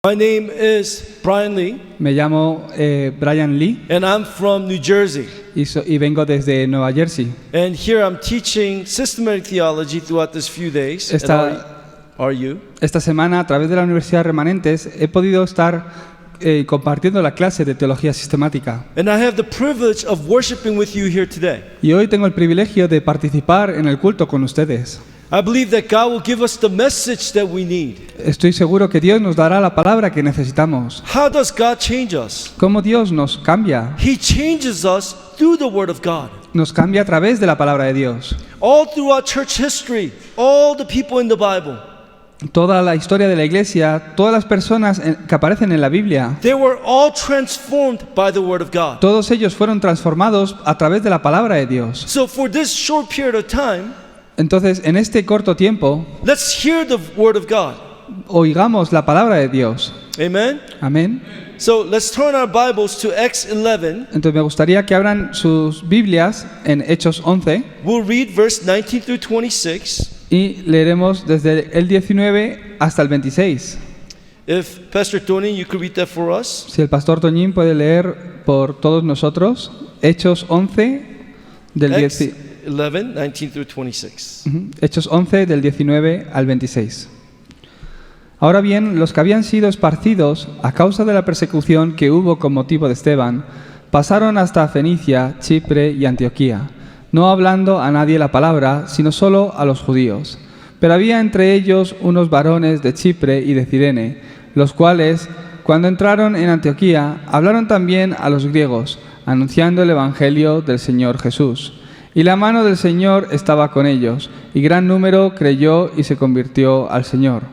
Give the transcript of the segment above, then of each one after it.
My name is Brian Lee, Me llamo Brian Lee and I'm from New Jersey. y vengo desde Nueva Jersey. And here I'm teaching systematic theology throughout this few days. Are you? Esta semana, a través de la Universidad Remanentes, he podido estar compartiendo la clase de teología sistemática. And I have the privilege of worshiping with you here today. Y hoy tengo el privilegio de participar en el culto con ustedes. I believe that God will give us the message that we need. Estoy seguro que Dios nos dará la palabra que necesitamos. How does God change us? ¿Cómo Dios nos cambia? He changes us through the Word of God. Nos cambia a través de la palabra de Dios. All throughout church history, all the people in the Bible, Toda la historia de la iglesia, todas las personas que aparecen en la Biblia, they were all transformed by the Word of God. todos ellos fueron transformados a través de la palabra de Dios. So for this short period of time, Entonces, en este corto tiempo, let's hear the Word of God. oigamos la palabra de Dios. Amen? Amén. So let's turn our Bibles to Acts 11. Entonces me gustaría que abran sus Biblias en Hechos 11 We'll read verse 19 through 26. y leeremos desde el 19 hasta el 26. If Pastor Tony, you could read that for us. Si el pastor Toñín puede leer por todos nosotros, Hechos 11 del Acts 10 11, 19 through 26. Hechos 11 del 19 al 26. Ahora bien, los que habían sido esparcidos a causa de la persecución que hubo con motivo de Esteban, pasaron hasta Fenicia, Chipre y Antioquía, no hablando a nadie la palabra, sino solo a los judíos. Pero había entre ellos unos varones de Chipre y de Cirene, los cuales, cuando entraron en Antioquía, hablaron también a los griegos, anunciando el evangelio del Señor Jesús. Y la mano del Señor estaba con ellos, y gran número creyó y se convirtió al Señor.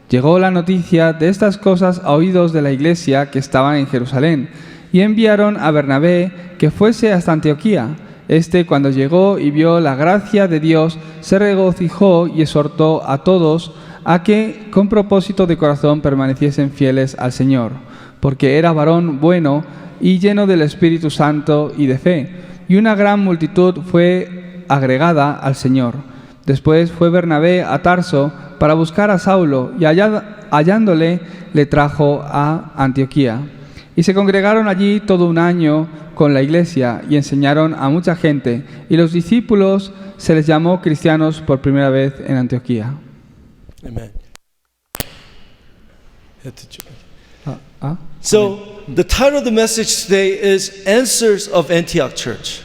Llegó la noticia de estas cosas a oídos de la iglesia que estaban en Jerusalén, y enviaron a Bernabé que fuese hasta Antioquía. Cuando llegó y vio la gracia de Dios, se regocijó y exhortó a todos a que, con propósito de corazón, permaneciesen fieles al Señor, porque era varón bueno y lleno del Espíritu Santo y de fe, y una gran multitud fue agregada al Señor. Después fue Bernabé a Tarso para buscar a Saulo, y hallándole le trajo a Antioquía. Y se congregaron allí todo un año con la iglesia y enseñaron a mucha gente, y los discípulos se les llamó cristianos por primera vez en Antioquía. Amen. So, the title of the message today is Answers of Antioch Church.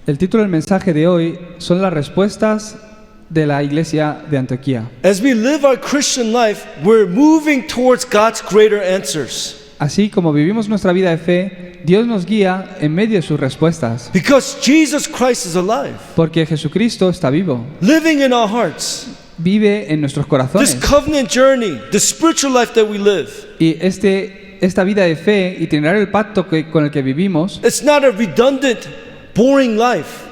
El título del mensaje de hoy son las respuestas de la iglesia de Antioquía. As we live our Christian life, we're moving towards God's greater answers. Así como vivimos nuestra vida de fe, Dios nos guía en medio de sus respuestas. Because Jesus Christ is alive, Porque Jesucristo está vivo, living in our hearts. vive en nuestros This corazones. covenant journey, the spiritual life that we live, Y esta vida de fe y tener el pacto con el que vivimos it's not a redundant, boring life.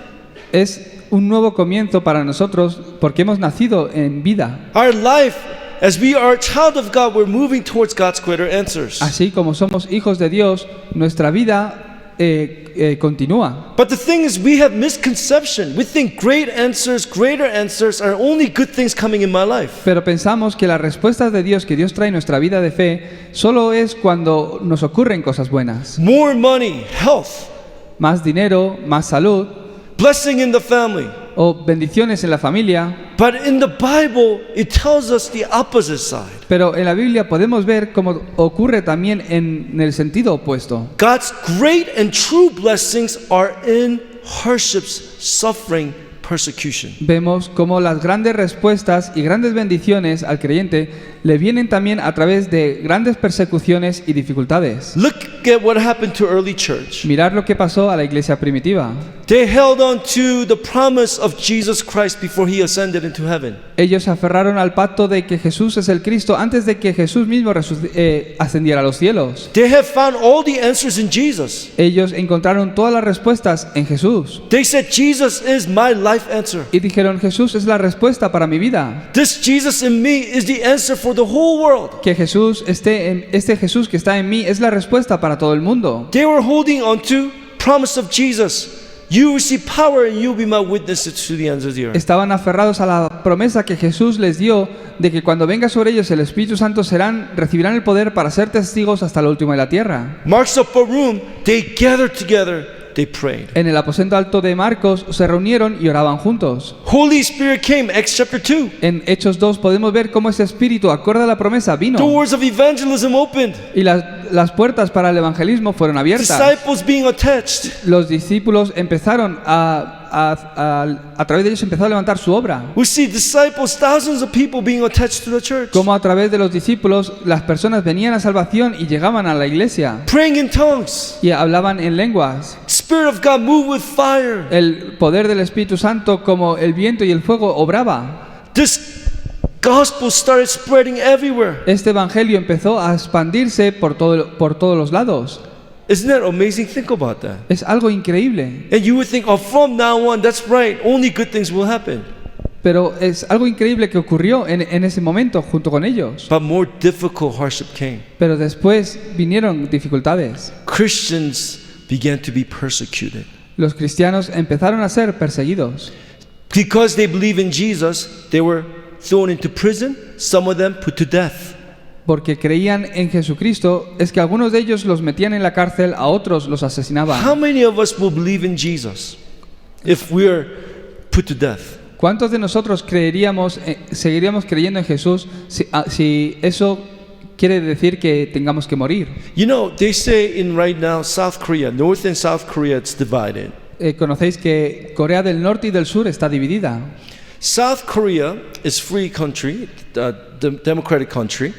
es un nuevo comienzo para nosotros porque hemos nacido en vida. Our life, as we are a child of God, we're moving towards God's greater answers. Así como somos hijos de Dios, nuestra vida continúa. But the thing is, we have misconception. We think greater answers are only good things coming in my life. Pero pensamos que las respuestas de Dios que Dios trae en nuestra vida de fe solo es cuando nos ocurren cosas buenas. More money, health, Más dinero, más salud blessing in the family. o bendiciones en la familia. But in the Bible, it tells us the opposite side. Pero en la Biblia podemos ver cómo ocurre también en el sentido opuesto. God's great and true blessings are in hardships, suffering, persecution. Vemos cómo las grandes respuestas y grandes bendiciones al creyente le vienen también a través de grandes persecuciones y dificultades. Look at what happened to early church. Mirar lo que pasó a la iglesia primitiva. They held on to the promise of Jesus Christ before he ascended into heaven. Ellos se aferraron al pacto de que Jesús es el Cristo antes de que Jesús mismo ascendiera a los cielos. They have found all the answers in Jesus. Ellos encontraron todas las respuestas en Jesús. They said, Jesus is my life answer. Y dijeron, Jesús es la respuesta para mi vida. This Jesus in me is the answer for the whole world. Que Jesús este Jesús que está en mí es la respuesta para todo el mundo. They were holding on to promise of Jesus, You receive power and you'll be my witnesses to the ends of the earth. estaban aferrados a la promesa que Jesús les dio de que cuando venga sobre ellos el Espíritu Santo recibirán el poder para ser testigos hasta lo último de la tierra. Mark's upper room, they gathered together, they prayed. En el aposento alto de Marcos se reunieron y oraban juntos. Holy Spirit came, Acts chapter 2. En Hechos 2 podemos ver cómo ese Espíritu, acorde a la promesa, vino Doors of evangelism opened. y las puertas para el evangelismo fueron abiertas. Disciples being attached. Los discípulos empezaron a través de ellos empezó a levantar su obra. We see disciples, thousands of people being attached to the church. Como a través de los discípulos las personas venían a salvación y llegaban a la iglesia Praying in tongues. y hablaban en lenguas. Spirit of God moved with fire. El poder del Espíritu Santo, como el viento y el fuego, obraba. This gospel started spreading everywhere. Este evangelio empezó a expandirse por todos los lados. Isn't that amazing? Think about that. Es algo increíble. And you would think, oh, from now on, that's right, only good things will happen. Pero es algo increíble que ocurrió en ese momento junto con ellos. But more difficult hardship came. Pero después vinieron dificultades. Christians began to be persecuted. Los cristianos empezaron a ser perseguidos. Because they believe in Jesus, they were thrown into prison, some of them put to death. Porque creían en Jesucristo, es que algunos de ellos los metían en la cárcel, a otros los asesinaban. How many of us will believe in Jesus if we're put to death? ¿Cuántos de nosotros seguiríamos creyendo en Jesús si eso quiere decir que tengamos que morir? You know, they say in right now South Korea, North and South Korea, it's divided. Conocéis que Corea del Norte y del Sur está dividida. South Korea is free country, democratic country.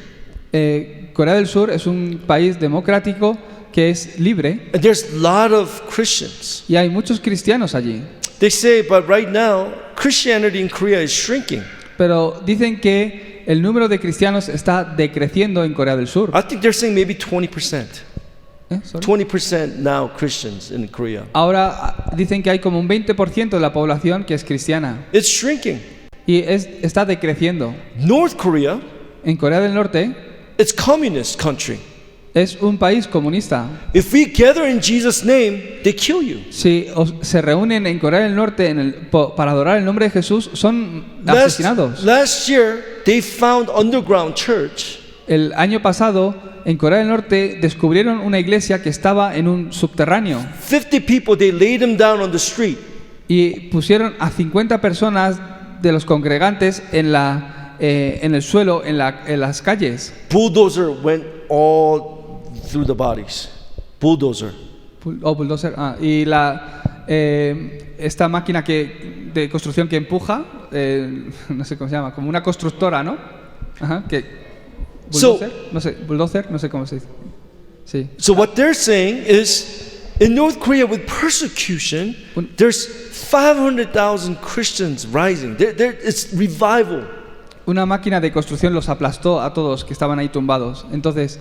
Corea del Sur es un país democrático que es libre And there's a lot of Christians. y hay muchos cristianos allí. They say, but right now, Christianity in Korea is shrinking. Pero dicen que el número de cristianos está decreciendo en Corea del Sur. I think they're saying maybe 20%. Sorry. 20% now Christians in Korea. Ahora dicen que hay como un 20% de la población que es cristiana It's shrinking. y está decreciendo. North Korea, En Corea del Norte it's communist country. es un país comunista. If we gather in Jesus' name, they kill you. Si se reúnen en Corea del Norte para adorar el nombre de Jesús, son asesinados. Last year, they found underground church. El año pasado, en Corea del Norte, descubrieron una iglesia que estaba en un subterráneo 50 people, they laid them down on the street. y pusieron a 50 personas de los congregantes en el suelo, en las calles. Bulldozer went all through the bodies. Bulldozer. Bulldozer. Y esta máquina de construcción que empuja, no sé cómo se llama, como una constructora, ¿no? Ajá, bulldozer, no sé cómo se dice. Sí. So what they're saying is, in North Korea with persecution, there's 500,000 Christians rising. It's revival. Una máquina de construcción los aplastó a todos que estaban ahí tumbados. Entonces,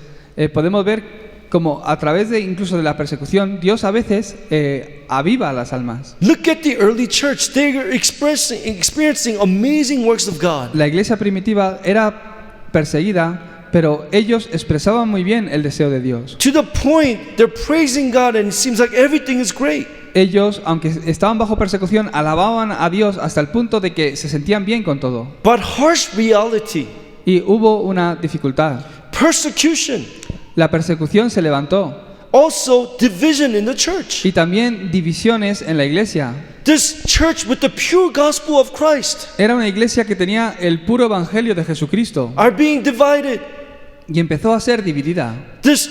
podemos ver como a través incluso de la persecución, Dios a veces aviva las almas. Look at the early church. They are experiencing amazing works of God. La iglesia primitiva era perseguida, pero ellos expresaban muy bien el deseo de Dios. To the point they're praising God and it seems like everything is great. Ellos, aunque estaban bajo persecución, alababan a Dios hasta el punto de que se sentían bien con todo. But harsh reality, Y hubo una dificultad. persecution, La persecución se levantó. also division in the church. Y también divisiones en la iglesia. This church with the pure gospel of Christ Era una iglesia que tenía el puro evangelio de Jesucristo are being divided. y empezó a ser dividida. This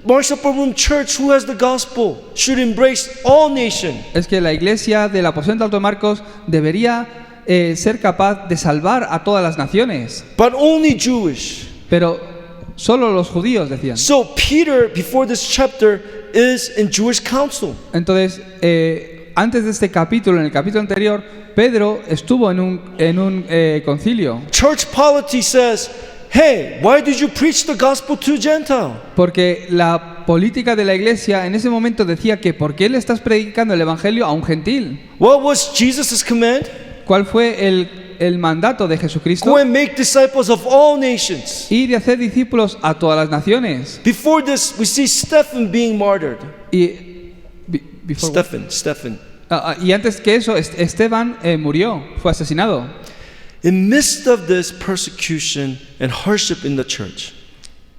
Mark's Upper Room Church, who has the gospel, should embrace all nations. Es que la iglesia del aposento alto de Marcos debería ser capaz de salvar a todas las naciones, But only Jewish. pero solo los judíos decían. So Peter, before this chapter, is in Jewish council. Entonces, antes de este capítulo, en el capítulo anterior, Pedro estuvo en un concilio, Church polity says, hey, why did you preach the gospel to Gentile? porque la política de la iglesia en ese momento decía que ¿por qué le estás predicando el evangelio a un gentil? What was Jesus' command? ¿Cuál fue el mandato de Jesucristo? Go and make disciples of all nations. Y de hacer discípulos a todas las naciones. Before this, we see Stephen being martyred. Y before what? Stephen. Y antes que eso, Esteban murió, fue asesinado. In midst of this persecution and hardship in the church,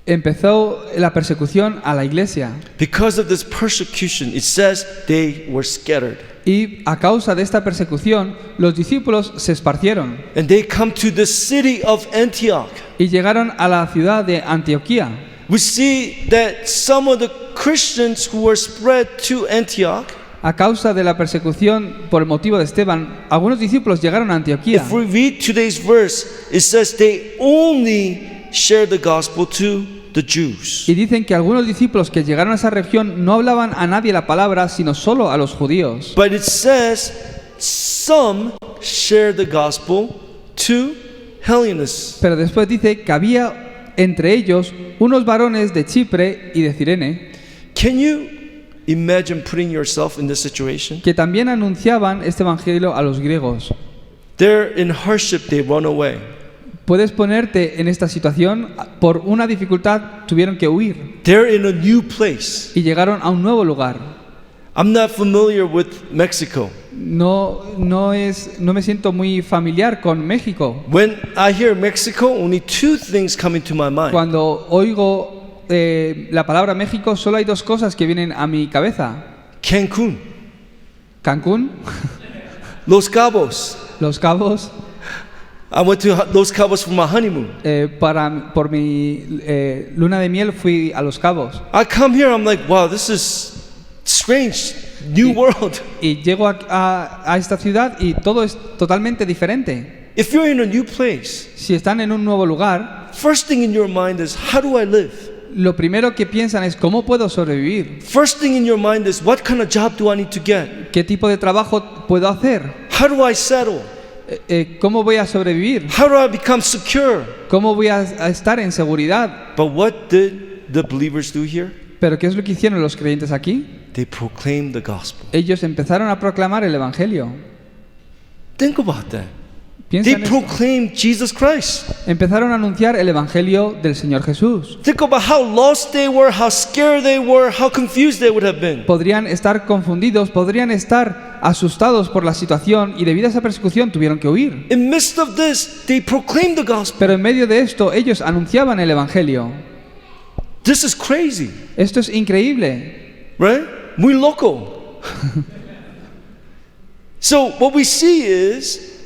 Empezó la persecución a la iglesia. because of this persecution, it says they were scattered. Y a causa de esta persecución, los discípulos se esparcieron And they come to the city of Antioch. y llegaron a la ciudad de Antioquía. We see that some of the Christians who were spread to Antioch, A causa de la persecución por el motivo de Esteban, algunos discípulos llegaron a Antioquía. if we read today's verse, it says they only shared the gospel to the Jews. Y dicen que algunos discípulos que llegaron a esa región no hablaban a nadie la palabra, sino solo a los judíos. But it says some shared the gospel to Hellenists. Pero después dice que había entre ellos unos varones de Chipre y de Cirene Can you imagine putting yourself in this situation? que también anunciaban este evangelio a los griegos. They're in hardship, they run away. Puedes ponerte en esta situación, por una dificultad tuvieron que huir They're in a new place. y llegaron a un nuevo lugar. I'm not familiar with Mexico. No me siento muy familiar con México. When I hear Mexico, only two things come into my mind. Cuando oigo la palabra México, solo hay dos cosas que vienen a mi cabeza. Cancun, Cancún, Los Cabos. Los Cabos. I went to Los Cabos for my honeymoon. Por mi luna de miel fui a Los Cabos. I come here, I'm like, wow, this is strange, new world. Y llego a esta ciudad y todo es totalmente diferente. If you're in a new place, Si están en un nuevo lugar, first thing in your mind is, how do I live? lo primero que piensan es ¿cómo puedo sobrevivir? First thing in your mind is, what kind of job do I need to get? ¿Qué tipo de trabajo puedo hacer? How do I settle? ¿Cómo voy a sobrevivir? How do I become secure? ¿Cómo voy a estar en seguridad? But what did the believers do here? ¿Pero qué es lo que hicieron los creyentes aquí? They proclaimed the gospel. Ellos empezaron a proclamar el evangelio. Think about that. Piensa They en esto. proclaimed Jesus Christ. Empezaron a anunciar el evangelio del Señor Jesús. Think about how lost they were, how scared they were, how confused they would have been. Podrían estar confundidos, podrían estar asustados por la situación y debido a esa persecución tuvieron que huir. In midst of this, they proclaimed the gospel. Pero en medio de esto ellos anunciaban el evangelio. This is crazy, Esto es increíble. right? Muy loco. So what we see is,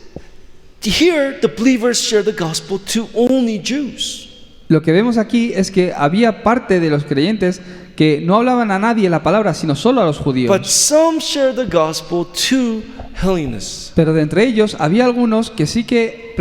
here the believers share the gospel to only Jews. Lo que vemos aquí es que había parte de los creyentes que no hablaban a nadie la palabra, sino solo a los But judíos. some share the gospel to Hellenists. Pero de entre ellos había algunos que sí que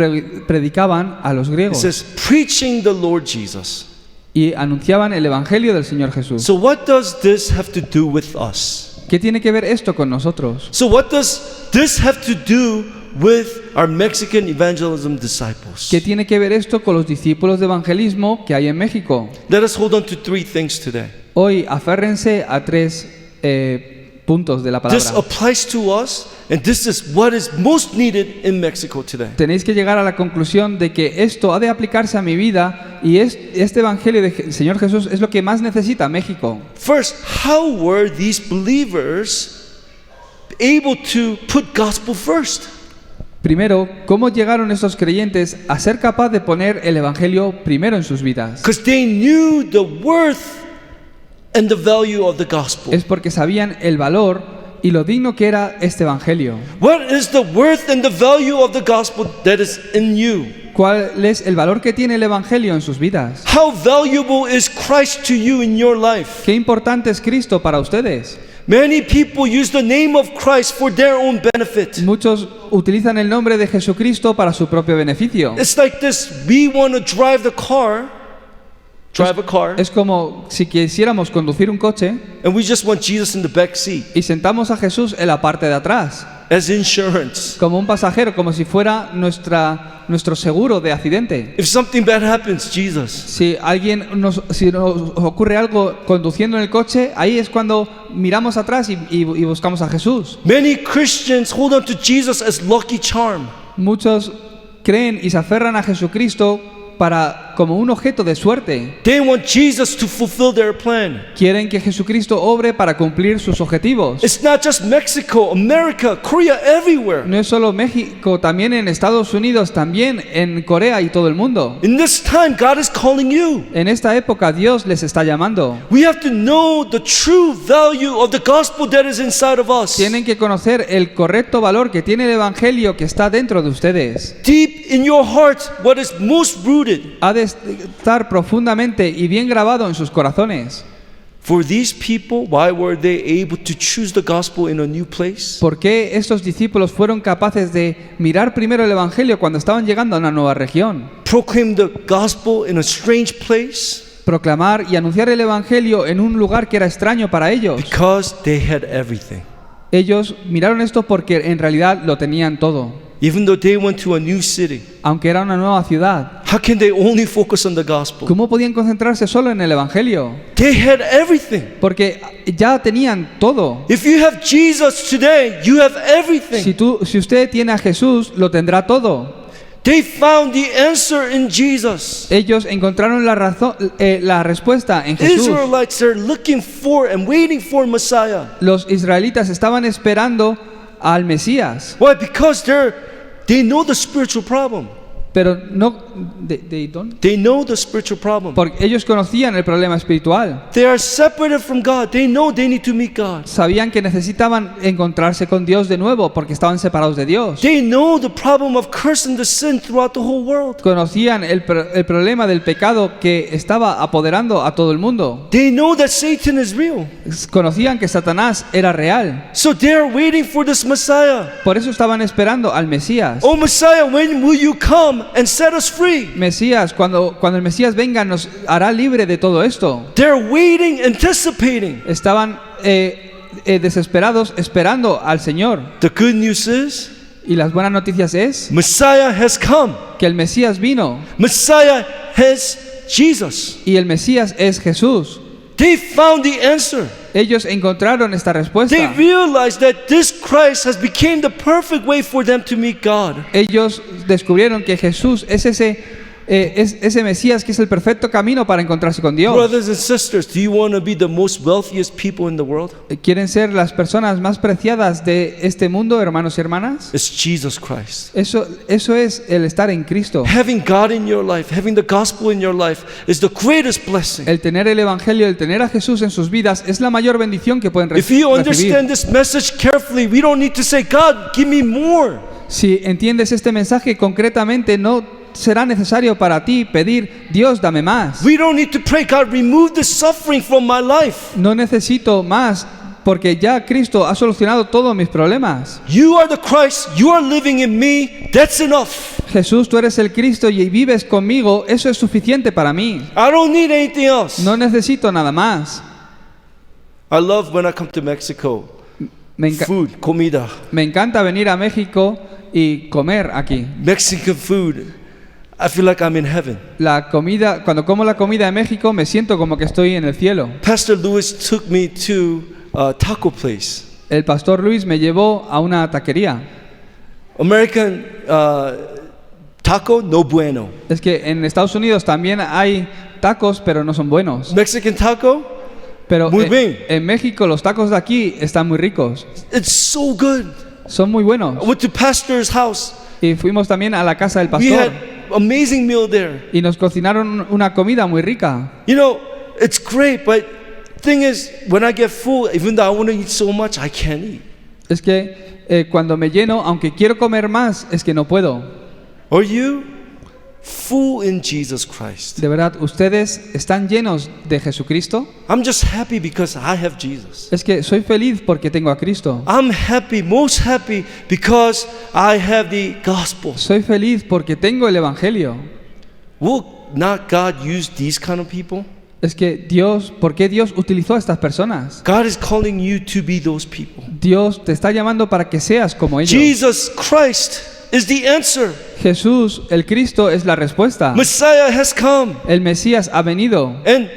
predicaban a los It griegos says, preaching the Lord Jesus. y anunciaban el evangelio del Señor Jesús. So what does this have to do with us? ¿Qué tiene que ver esto con nosotros? So what does this have to do with our Mexican evangelism disciples? ¿Qué tiene que ver esto con los discípulos de evangelismo que hay en México? Let us hold on to three things today. Hoy aférrense a tres puntos de la This palabra. applies to us, and this is what is most needed in Mexico today. Tenéis que llegar a la conclusión de que esto ha de aplicarse a mi vida y este evangelio del Señor Jesús es lo que más necesita México. First, how were these believers able to put gospel first? Primero, ¿cómo llegaron estos creyentes a ser capaz de poner el evangelio primero en sus vidas? Because they knew the worth and the value of the gospel. Es porque sabían el valor y lo digno que era este evangelio. What is the worth and the value of the gospel that is in you? ¿Cuál es el valor que tiene el evangelio en sus vidas? How valuable is Christ to you in your life? ¿Qué importante es Cristo para ustedes? Many people use the name of Christ for their own benefit. Muchos utilizan el nombre de Jesucristo para su propio beneficio. It's like this, we want to drive a car, Es como si quisiéramos conducir un coche and we just want Jesus in the back seat y sentamos a Jesús en la parte de atrás, as insurance. como un pasajero, como si fuera nuestro seguro de accidente. If something bad happens, Jesus. Si nos ocurre algo conduciendo en el coche, ahí es cuando miramos atrás y buscamos a Jesús. Many Christians hold on to Jesus as lucky charm. Muchos creen y se aferran a Jesucristo para como un objeto de suerte. They want Jesus to fulfill their plan. Quieren que Jesucristo obre para cumplir sus objetivos. It's not just Mexico, America, Korea, everywhere. No es solo México, también en Estados Unidos, también en Corea y todo el mundo. In this time, God is calling you. En esta época Dios les está llamando. We have to know the true value of the gospel that is inside of us. Tienen que conocer el correcto valor que tiene el evangelio que está dentro de ustedes. Deep in your heart, what is most rooted. Ha de estar profundamente y bien grabado en sus corazones. For these people, why were they able to choose the gospel in a new place? ¿Por qué estos discípulos fueron capaces de mirar primero el evangelio cuando estaban llegando a una nueva región? Proclaim the gospel in a strange place? Proclamar y anunciar el evangelio en un lugar que era extraño para ellos. Because they had everything. Ellos miraron esto porque en realidad lo tenían todo. Even though they went to a new city, Aunque era una nueva ciudad, how can they only focus on the gospel? ¿cómo podían concentrarse solo en el evangelio? They had everything. Porque ya tenían todo. If you have Jesus today, you have everything. Si usted tiene a Jesús, lo tendrá todo. They found the answer in Jesus. Ellos encontraron la razón, la respuesta en Jesús. Israelites are looking for and waiting for Messiah. Los israelitas estaban esperando al Mesías, Why? Because they know the spiritual problem. pero no They know the spiritual problem. porque ellos conocían el problema espiritual. They are separated from God. They know they need to meet God. Sabían que necesitaban encontrarse con Dios de nuevo porque estaban separados de Dios. They know the problem of curse and the sin throughout the whole world. Conocían el problema del pecado que estaba apoderando a todo el mundo. They know that Satan is real. Conocían que Satanás era real. So they are waiting for this Messiah. Por eso estaban esperando al Mesías. Oh Messiah, when will you come and set us free? Mesías, cuando el Mesías venga nos hará libre de todo esto. They're waiting, anticipating. Estaban desesperados esperando al Señor. The good news is Y las buenas noticias es Messiah has come. que el Mesías vino Messiah has Jesus. y el Mesías es Jesús. They found the answer. Ellos encontraron esta respuesta. They realized that this Christ has become the perfect way for them to meet God. Ellos descubrieron que Jesús es ese Mesías que es el perfecto camino para encontrarse con Dios. Brothers and sisters, do you want to be the most wealthiest people in the world? ¿Quieren ser las personas más preciadas de este mundo, hermanos y hermanas? It's Jesus Christ. Eso es el estar en Cristo. Having God in your life, having the gospel in your life is the greatest blessing. El tener el Evangelio, el tener a Jesús en sus vidas es la mayor bendición que pueden If you understand recibir. this message carefully, we don't need to say, God, give me more. Si entiendes este mensaje concretamente, no será necesario para ti pedir, Dios, dame más. We don't need to pray, God, remove the suffering from my life. No necesito más porque ya Cristo ha solucionado todos mis problemas. You are the Christ, you are living in me, that's enough. Jesús, tú eres el Cristo y vives conmigo, eso es suficiente para mí. I don't need anything else. No necesito nada más. I love when I come to Mexico. Food, comida. Me encanta venir a México y comer aquí. Mexican food. I feel like I'm in heaven. La comida, cuando como la comida de México me siento como que estoy en el cielo. Pastor Luis took me to a taco place. El pastor Luis me llevó a una taquería. American taco, no bueno. Es que en Estados Unidos también hay tacos, pero no son buenos. Mexican taco, Pero muy bien. en México los tacos de aquí están muy ricos. It's so good. Son muy buenos. I went to pastor's house. Y fuimos también a la casa del We had pastor. amazing meal there. Y nos cocinaron una comida muy rica. You know, it's great, but thing is, when I get full, even though I want to eat so much, I can't eat. Es que cuando me lleno, aunque quiero comer más, es que no puedo. Are you full in Jesus Christ? De verdad, ¿ustedes están llenos de Jesucristo? I'm just happy because I have Jesus. Es que soy feliz porque tengo a Cristo. I'm happy, most happy, because I have the gospel. Soy feliz porque tengo el Evangelio. Will not God use these kind of people? Es que Dios, ¿por qué Dios utilizó a estas personas? God is calling you to be those people. Dios te está llamando para que seas como ellos. Jesus Christ is the answer. Jesús, el Cristo, es la respuesta. Messiah has come. El Mesías ha venido. And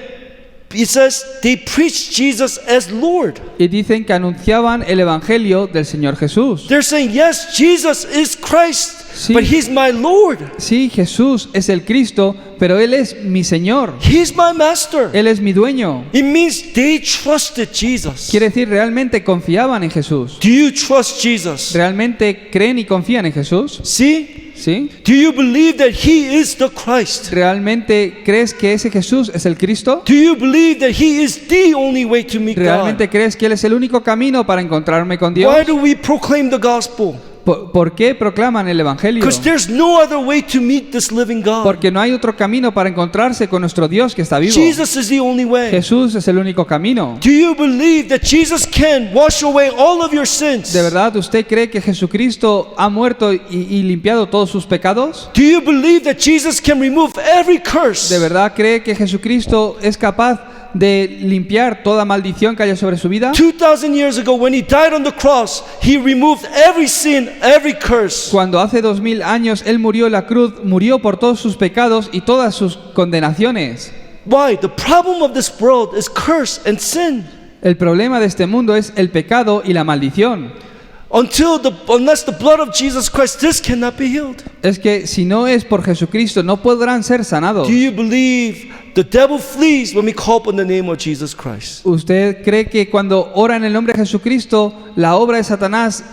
it says they preach Jesus as Lord. Y dicen que anunciaban el Evangelio del Señor Jesús. They're saying, yes, Jesus is Christ, Sí. but He's my Lord. Sí, Jesús es el Cristo, pero Él es mi Señor. He's my master. Él es mi dueño. It means they trusted Jesus. Quiere decir, realmente confiaban en Jesús. Do you trust Jesus? ¿Realmente creen y confían en Jesús? See? ¿Sí? Do you believe that He is the Christ? ¿Realmente crees que ese Jesús es el Cristo? Do you believe that He is the only way to meet God? ¿Realmente crees que Él es el único camino para encontrarme con Dios? Why do we proclaim the gospel? ¿Por qué proclaman el Evangelio? Because there's no other way to meet this living God. Porque no hay otro camino para encontrarse con nuestro Dios que está vivo. Jesus is the only way. Jesús es el único camino. Do you believe that Jesus can wash away all of your sins? ¿De verdad usted cree que Jesucristo ha muerto y limpiado todos sus pecados? Do you believe that Jesus can remove every curse? ¿De verdad cree que Jesucristo es capaz de limpiar toda maldición que haya sobre su vida? 2,000 years ago, when He died on the cross, He removed every sin, every curse. Cuando hace 2000 años Él murió en la cruz, murió por todos sus pecados y todas sus condenaciones. Why? The problem of this world is curse and sin. El problema de este mundo es el pecado y la maldición. Unless the blood of Jesus Christ, this cannot be healed. Es que si no es por Jesucristo, no podrán ser sanados. Do you believe the devil flees when we call upon the name of Jesus Christ? ¿Usted cree que cuando ora en el nombre de Jesucristo, la obra de Satanás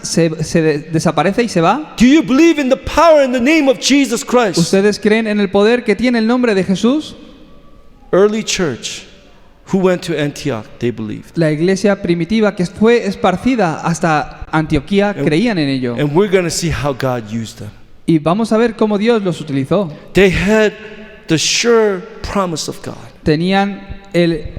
desaparece y se va? Do you believe in the power in the name of Jesus Christ? ¿Ustedes creen en el poder que tiene el nombre de Jesús? Early church who went to Antioch, they believed. La iglesia primitiva que fue esparcida hasta Antioquía creían en ello. And we're going to see how God used them. Y vamos a ver cómo Dios los utilizó. They had the sure promise of God. Tenían el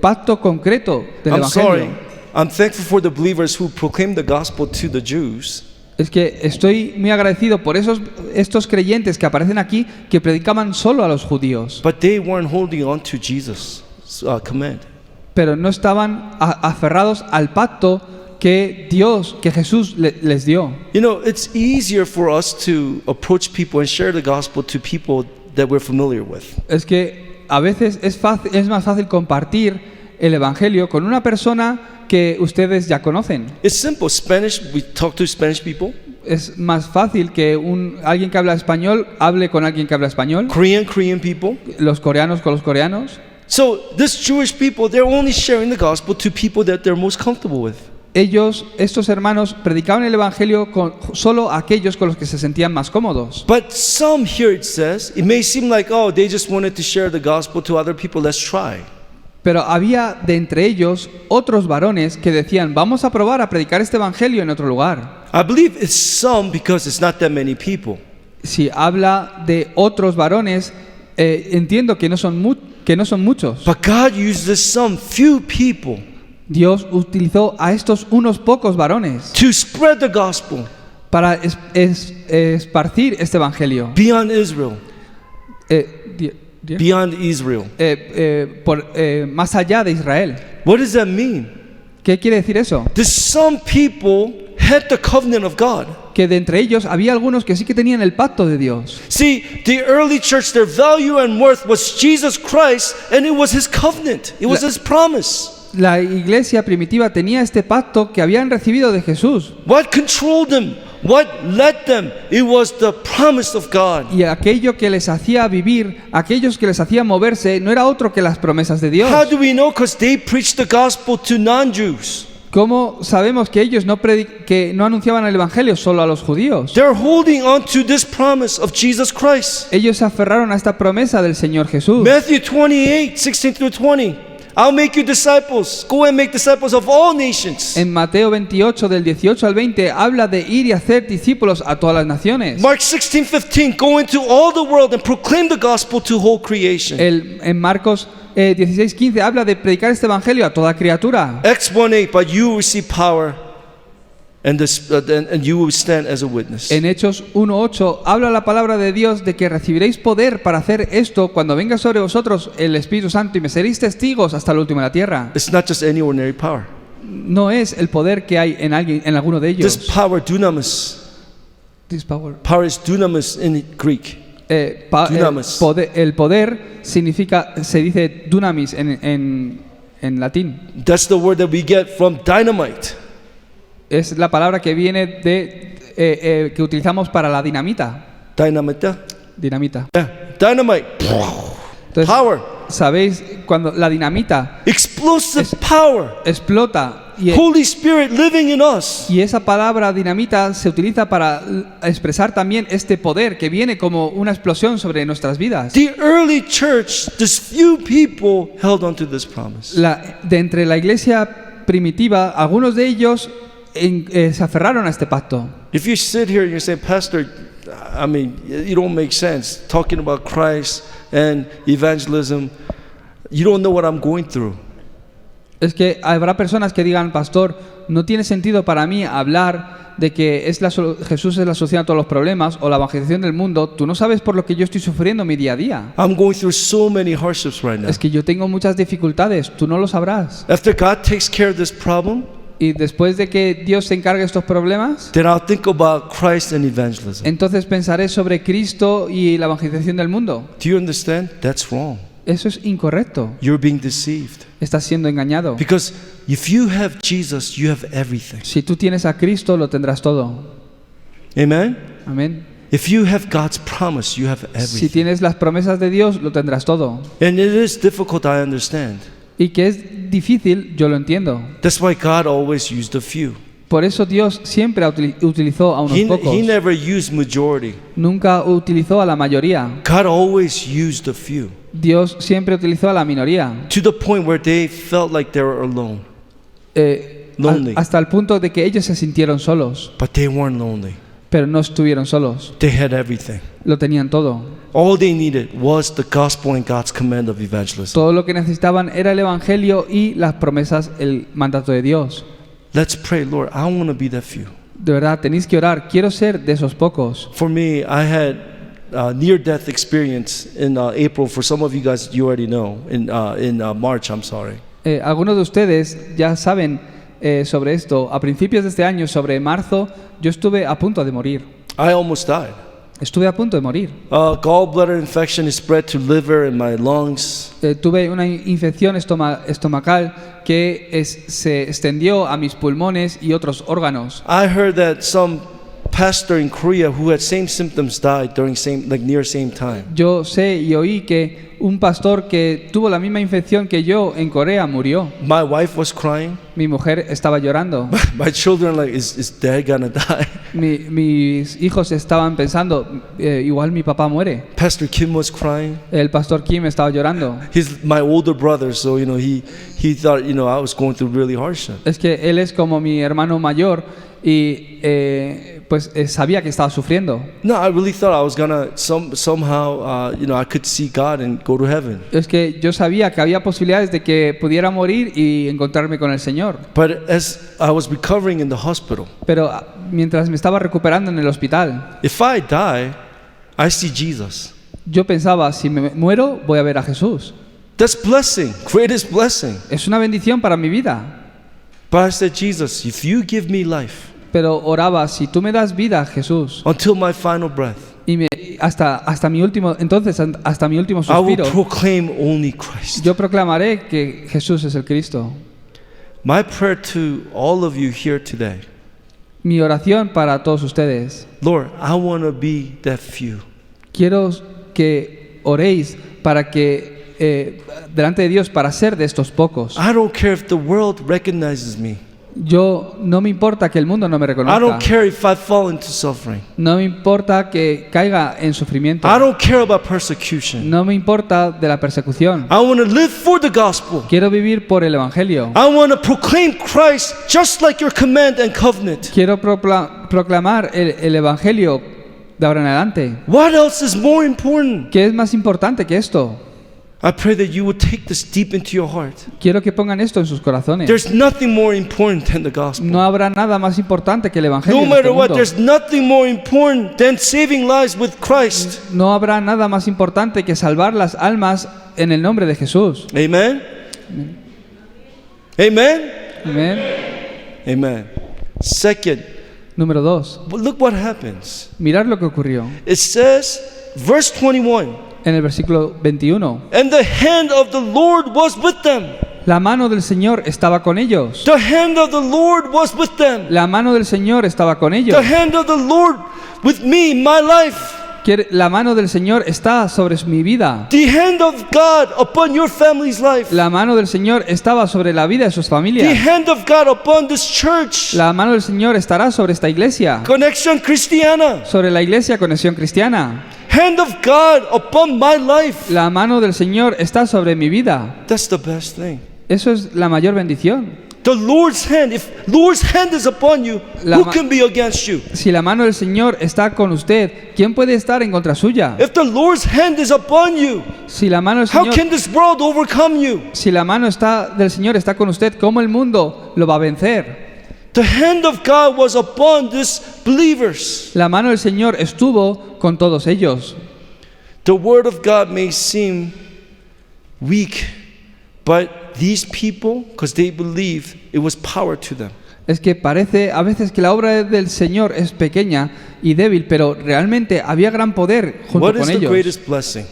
pacto concreto del I'm sorry. Evangelio. I'm thankful for the believers who proclaimed the gospel to the Jews. Es que estoy muy agradecido por estos creyentes que aparecen aquí que predicaban solo a los judíos, But they weren't holding on to Jesus' command. pero no estaban aferrados al pacto que Jesús les dio. You know, it's easier for us to approach people and share the gospel to people that we're familiar with. Es que a veces es más fácil compartir el evangelio con una persona que ustedes ya conocen. It's simple. Spanish, we talk to Spanish people. Es más fácil que alguien que habla español hable con alguien que habla español. Korean people. Los coreanos con los coreanos. So this Jewish people, they're only sharing the gospel to people that they're most comfortable with. Estos hermanos predicaban el evangelio solo a aquellos con los que se sentían más cómodos. But some here it says, it may seem like, oh, they just wanted to share the gospel to other people. Let's try. Pero había de entre ellos otros varones que decían, vamos a probar a predicar este evangelio en otro lugar. I believe it's some because it's not that many people. Si habla de otros varones, entiendo que no son muchos. But God uses some few people Dios utilizó a estos unos pocos varones to spread the gospel para esparcir este evangelio. beyond Israel. Dios. Beyond Israel. Más allá de Israel. What does that mean? ¿Qué quiere decir eso? That some people had the covenant of God. Que de entre ellos había algunos que sí que tenían el pacto de Dios. See, the early church, their value and worth was Jesus Christ, and it was His covenant. It was His promise. La iglesia primitiva tenía este pacto que habían recibido de Jesús. What controlled them? What led them? It was the promise of God. Y aquello que les hacía vivir, aquellos que les hacía moverse, no era otro que las promesas de Dios. How do we know? Because they preached the gospel to non-Jews. ¿Cómo sabemos que ellos que no anunciaban el evangelio solo a los judíos? They're holding on to this promise of Jesus Christ. Ellos se aferraron a esta promesa del Señor Jesús. Matthew 28:16-20. I'll make you disciples. Go and make disciples of all nations. En Mateo 28 del 18 al 20 habla de ir y hacer discípulos a todas las naciones. Mark 16:15. Go into all the world and proclaim the gospel to whole creation. En Marcos 16:15 habla de predicar este evangelio a toda criatura. Acts 1:8. But you will receive power, and you will stand as a witness. En Hechos 1:8 habla la palabra de Dios de que recibiréis poder para hacer esto cuando venga sobre vosotros el Espíritu Santo y me seréis testigos hasta el último de la tierra. It's not just any ordinary power. No es el poder que hay en alguno de ellos. This power, dunamis. This power. Power is dunamis in Greek. Dunamis. El poder se dice dunamis en latín. That's the word that we get from dynamite. Es la palabra que viene de que utilizamos para la dinamita. Dynamite. Dinamita. Yeah. Dynamite. Entonces, Power. ¿sabéis? Cuando la dinamita Explosive power. explota Holy Spirit living in us. y esa palabra dinamita se utiliza para expresar también este poder que viene como una explosión sobre nuestras vidas. The early church, just few people held on to this promise. De entre la iglesia primitiva, algunos de ellos se aferraron a este pacto. If you sit here and you say, Pastor, I mean, you don't make sense talking about Christ and evangelism. You don't know what I'm going through. Es que habrá personas que digan, pastor, no tiene sentido para mí hablar de que Jesús es la solución a todos los problemas o la evangelización del mundo. Tú no sabes por lo que yo estoy sufriendo mi día a día. I'm going through so many hardships right now. Es que yo tengo muchas dificultades, tú no lo sabrás. After God takes care of this problem, Y después de que Dios se encargue de estos problemas, then I'll think about Christ and evangelism. entonces pensaré sobre Cristo y la evangelización del mundo. Do you understand? That's wrong. Eso es incorrecto. You're being deceived. Estás siendo engañado. Because if you have Jesus, you have everything. Si tú tienes a Cristo, lo tendrás todo. Amen? Amén. If you have God's promise, you have Si everything. tienes las promesas de Dios, lo tendrás todo. And it is difficult, I understand. Y que es difícil, yo lo entiendo. That's why God always used a few. Por eso Dios siempre utilizó a unos pocos. He never used majority. Nunca utilizó a la mayoría. God always used a few. Dios siempre utilizó a la minoría. To the point where they felt like they were alone. Lonely. Hasta el punto de que ellos se sintieron solos. But they weren't lonely. Pero no estuvieron solos. They had everything. Lo tenían todo. All they needed was the gospel and God's command of evangelism. Todo lo que necesitaban era el evangelio y las promesas, el mandato de Dios. Let's pray, Lord, I want to be that few. De verdad, tenéis que orar. Quiero ser de esos pocos. For me, I had near-death experience in April. For some of you guys, you already know. In March, I'm sorry. Algunos de ustedes ya saben sobre esto. A principios de este año, sobre marzo, yo estuve a punto de morir. I almost died. Estuve a punto de morir. Gallbladder infection spread to liver and my lungs. Tuve una infección estomacal que se extendió a mis pulmones y otros órganos. I heard that some pastor in Korea who had same symptoms died during near same time. Yo sé y oí que un pastor que tuvo la misma infección que yo en Corea murió. My wife was crying. Mi mujer estaba llorando. My children like, is Dad gonna die? Mis hijos estaban pensando, igual mi papá muere. Pastor Kim was crying. El pastor Kim estaba llorando. He's my older brother, so he thought I was going through really hardship. Es que él es como mi hermano mayor y sabía que estaba sufriendo. No, I really thought I was gonna somehow I could see God and go to heaven. Es que yo sabía que había posibilidades de que pudiera morir y encontrarme con el Señor. But as I was recovering in the hospital, Pero mientras me estaba recuperando en el hospital, if I die, I see Jesus. yo pensaba, si me muero, voy a ver a Jesús. That's blessing, greatest blessing. Es una bendición para mi vida. But I said, Jesus, if you give me life Pero oraba, si tú me das vida, Jesús, until my final breath, y hasta mi último I will suspiro, proclaim only Christ. yo proclamaré que Jesús es el Cristo. My prayer to all of you here today, Mi oración para todos ustedes, Lord, I want to be that few. quiero que oréis para que delante de Dios para ser de estos pocos. I don't care if the world recognizes me. Yo no me importa que el mundo no me I don't reconozca. care if I fall into suffering. No me importa que caiga en sufrimiento. I don't care about persecution. No me importa de la persecución. I want to live for the gospel. Quiero vivir por el evangelio. I want to proclaim Christ just like your command and covenant. Quiero proclamar el evangelio de ahora en adelante. What else is more important? ¿Qué es más importante que esto? I pray that you would take this deep into your heart. Quiero que pongan esto en sus corazones. There's nothing more important than the gospel. No habrá nada más importante que el evangelio No en este matter what, mundo. there's nothing more important than saving lives with Christ. No habrá nada más importante que salvar las almas en el nombre de Jesús. Amen? Amen? Amén. Amen. Second, Número 2. look what happens. Mirad lo que ocurrió. It says, verse 21, En el versículo 21. and the hand of the Lord was with them. La mano del Señor estaba con ellos. The hand of the Lord was with them. La mano del Señor estaba con ellos. The hand of the Lord with me, my life. La mano del Señor está sobre mi vida. The hand of God upon your family's life. La mano del Señor estaba sobre la vida de sus The familias. hand of God upon this church. La mano del Señor estará sobre esta iglesia. Connection Christiana. Sobre la iglesia Conexión Cristiana. Hand of God upon my life. La mano del Señor está sobre mi vida. That's the best thing. Eso es la mayor bendición. The Lord's hand, if Lord's hand is upon you, who can be against you? Si la mano del Señor está con usted, ¿quién puede estar en contra suya? If the Lord's hand is upon you, Si la mano del how Señor, can this world overcome you? si la mano del Señor está con usted, ¿cómo el mundo lo va a vencer? The hand of God was upon these believers. La mano del Señor estuvo con todos ellos. The word of God may seem weak, but these people, because they believe, it was power to them. Es que parece a veces que la obra del Señor es pequeña y débil, pero realmente había gran poder junto What is con the ellos. greatest blessing?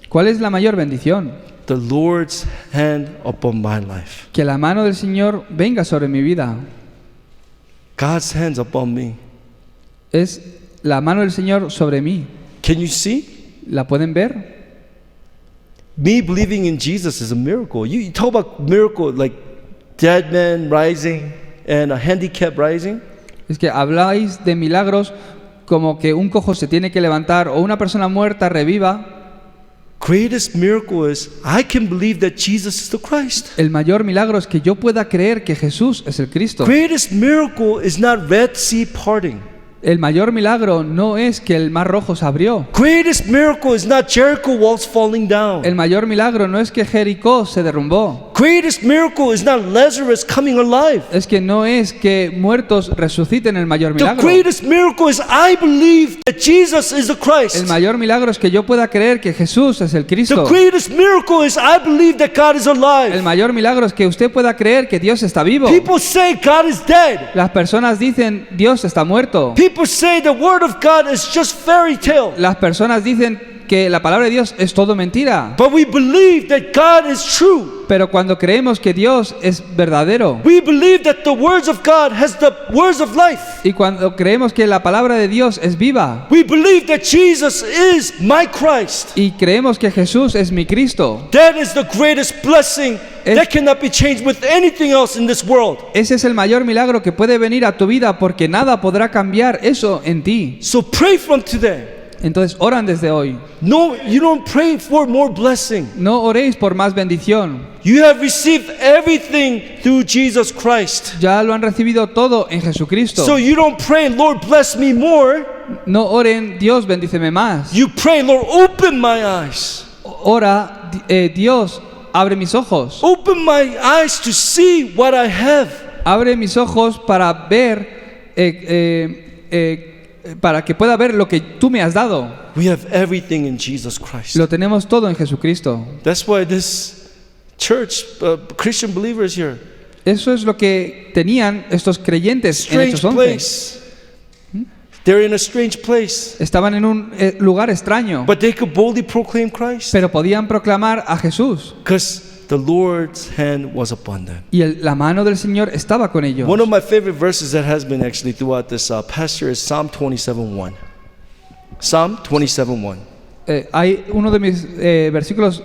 ¿Cuál es la mayor bendición? The Lord's hand upon my life. Que la mano del Señor venga sobre mi vida. God's hands upon me. Es la mano del Señor sobre mí. Can you see? ¿La pueden ver? Me believing in Jesus is a miracle. You talk about miracle like dead men rising and a handicapped rising. Es que habláis de milagros como que un cojo se tiene que levantar o una persona muerta reviva. Greatest miracle is I can believe that Jesus is the Christ. El mayor milagro es que yo pueda creer que Jesús es el Cristo. Greatest miracle is not Red Sea parting. El mayor milagro no es que el mar rojo se abrió. Greatest miracle is not Jericho walls falling down. El mayor milagro no es que Jericó se derrumbó. Greatest miracle is not Lazarus coming alive. Es que no es que muertos resuciten. El mayor The milagro. greatest miracle is I believe that Jesus is the El Christ. mayor milagro es que yo pueda creer que Jesús es el The Cristo. greatest miracle is I believe that God is El alive. mayor milagro es que usted pueda creer que Dios está vivo. People say God is dead. Las personas dicen Dios está muerto. People say the word of God is just fairy tale. Las personas dicen que la palabra de Dios es todo mentira. But we believe that God is true. Pero cuando creemos que Dios es verdadero We believe that the words of God has the words of life. y cuando creemos que la palabra de Dios es viva We believe that Jesus is my Christ. y creemos que Jesús es mi Cristo, That is the greatest blessing that cannot be changed with anything else in this world. ese es el mayor milagro que puede venir a tu vida porque nada podrá cambiar eso en ti. So pray from today. Entonces oran desde hoy. No, you don't pray for more blessing. No oréis por más bendición. You have received everything through Jesus Christ. Ya lo han recibido todo en Jesucristo. So you don't pray, Lord, bless me more. No oren, Dios bendíceme más. You pray, Lord, open my eyes. Ora, Dios, abre mis ojos. Open my eyes to see what I have. Abre mis ojos para ver, para que pueda ver lo que tú me has dado. We have everything in Jesus Christ. Lo tenemos todo en Jesucristo. That's why this church, Christian believers here, Eso es lo que tenían estos creyentes en strange Hechos 11. place. They're in a strange place, Estaban en un lugar extraño, but they could boldly proclaim Christ pero podían proclamar a Jesús. because the Lord's hand was upon them. Y la mano del Señor estaba con ellos. One of my favorite verses that has been actually throughout this pastor is Psalm 27:1. Psalm 27:1. Hay uno de mis versículos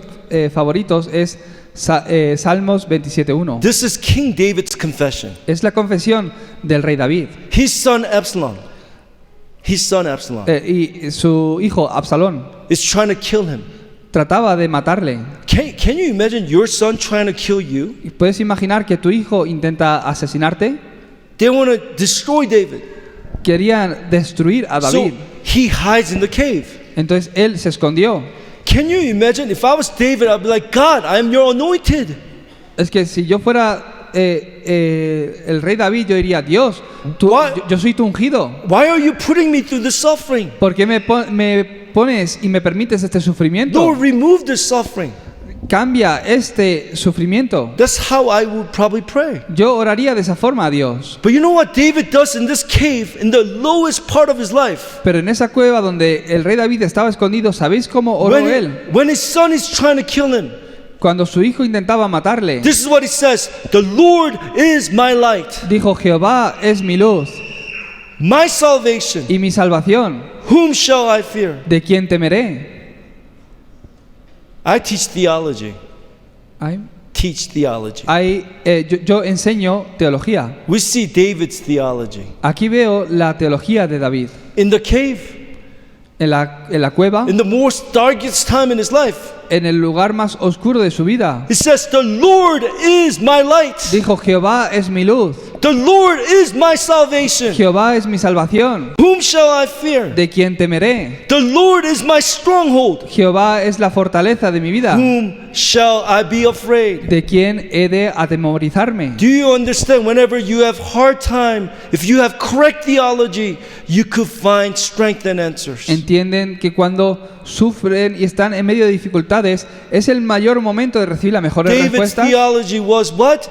favoritos es Salmos 27:1. This is King David's confession. Es la confesión del rey David His son Absalom y su hijo Absalón is trying to kill him. trataba de matarle. Can you imagine your son trying to kill you? ¿Puedes imaginar que tu hijo intenta asesinarte? They want to destroy David. Querían destruir a So David. he hides in the cave. Entonces él se escondió. Can you imagine if I was David, I'd be like, God, I am your anointed. Es que si yo fuera el rey David, yo diría, Dios, yo soy tu ungido. Why are you putting me through the suffering? ¿Por qué me pones y me permites este sufrimiento? Lord, remove the suffering. Cambia este sufrimiento. That's how I would probably pray. Yo oraría de esa forma a Dios. But you know what David does in this cave, in the lowest part of his life? Pero en esa cueva donde el rey David estaba escondido, ¿sabéis cómo oró él? When his son is trying to kill him, Cuando su hijo intentaba matarle, this is what he says, the Lord is my light, dijo: Jehová es mi luz my salvation. y mi salvación. Whom shall I fear? ¿De quién temeré? I teach theology. Ay, Teach theology. yo enseño teología. We see David's theology. Aquí veo la teología de David. In the cave, En la cueva, in the most darkest time in his life, en el lugar más oscuro de su vida, he says, the Lord is my light. dijo: Jehová es mi luz, The Lord is my salvation. Jehová es mi salvación. Whom shall I fear? ¿De quién temeré? The Lord is my stronghold. Jehová es la fortaleza de mi vida. Whom shall I be afraid? ¿De quién he de atemorizarme? Do you understand? Whenever you have hard time, if you have correct theology, you could find strength and answers. Entienden que cuando sufren y están en medio de dificultades es el mayor momento de recibir las mejores David's respuestas. theology was what?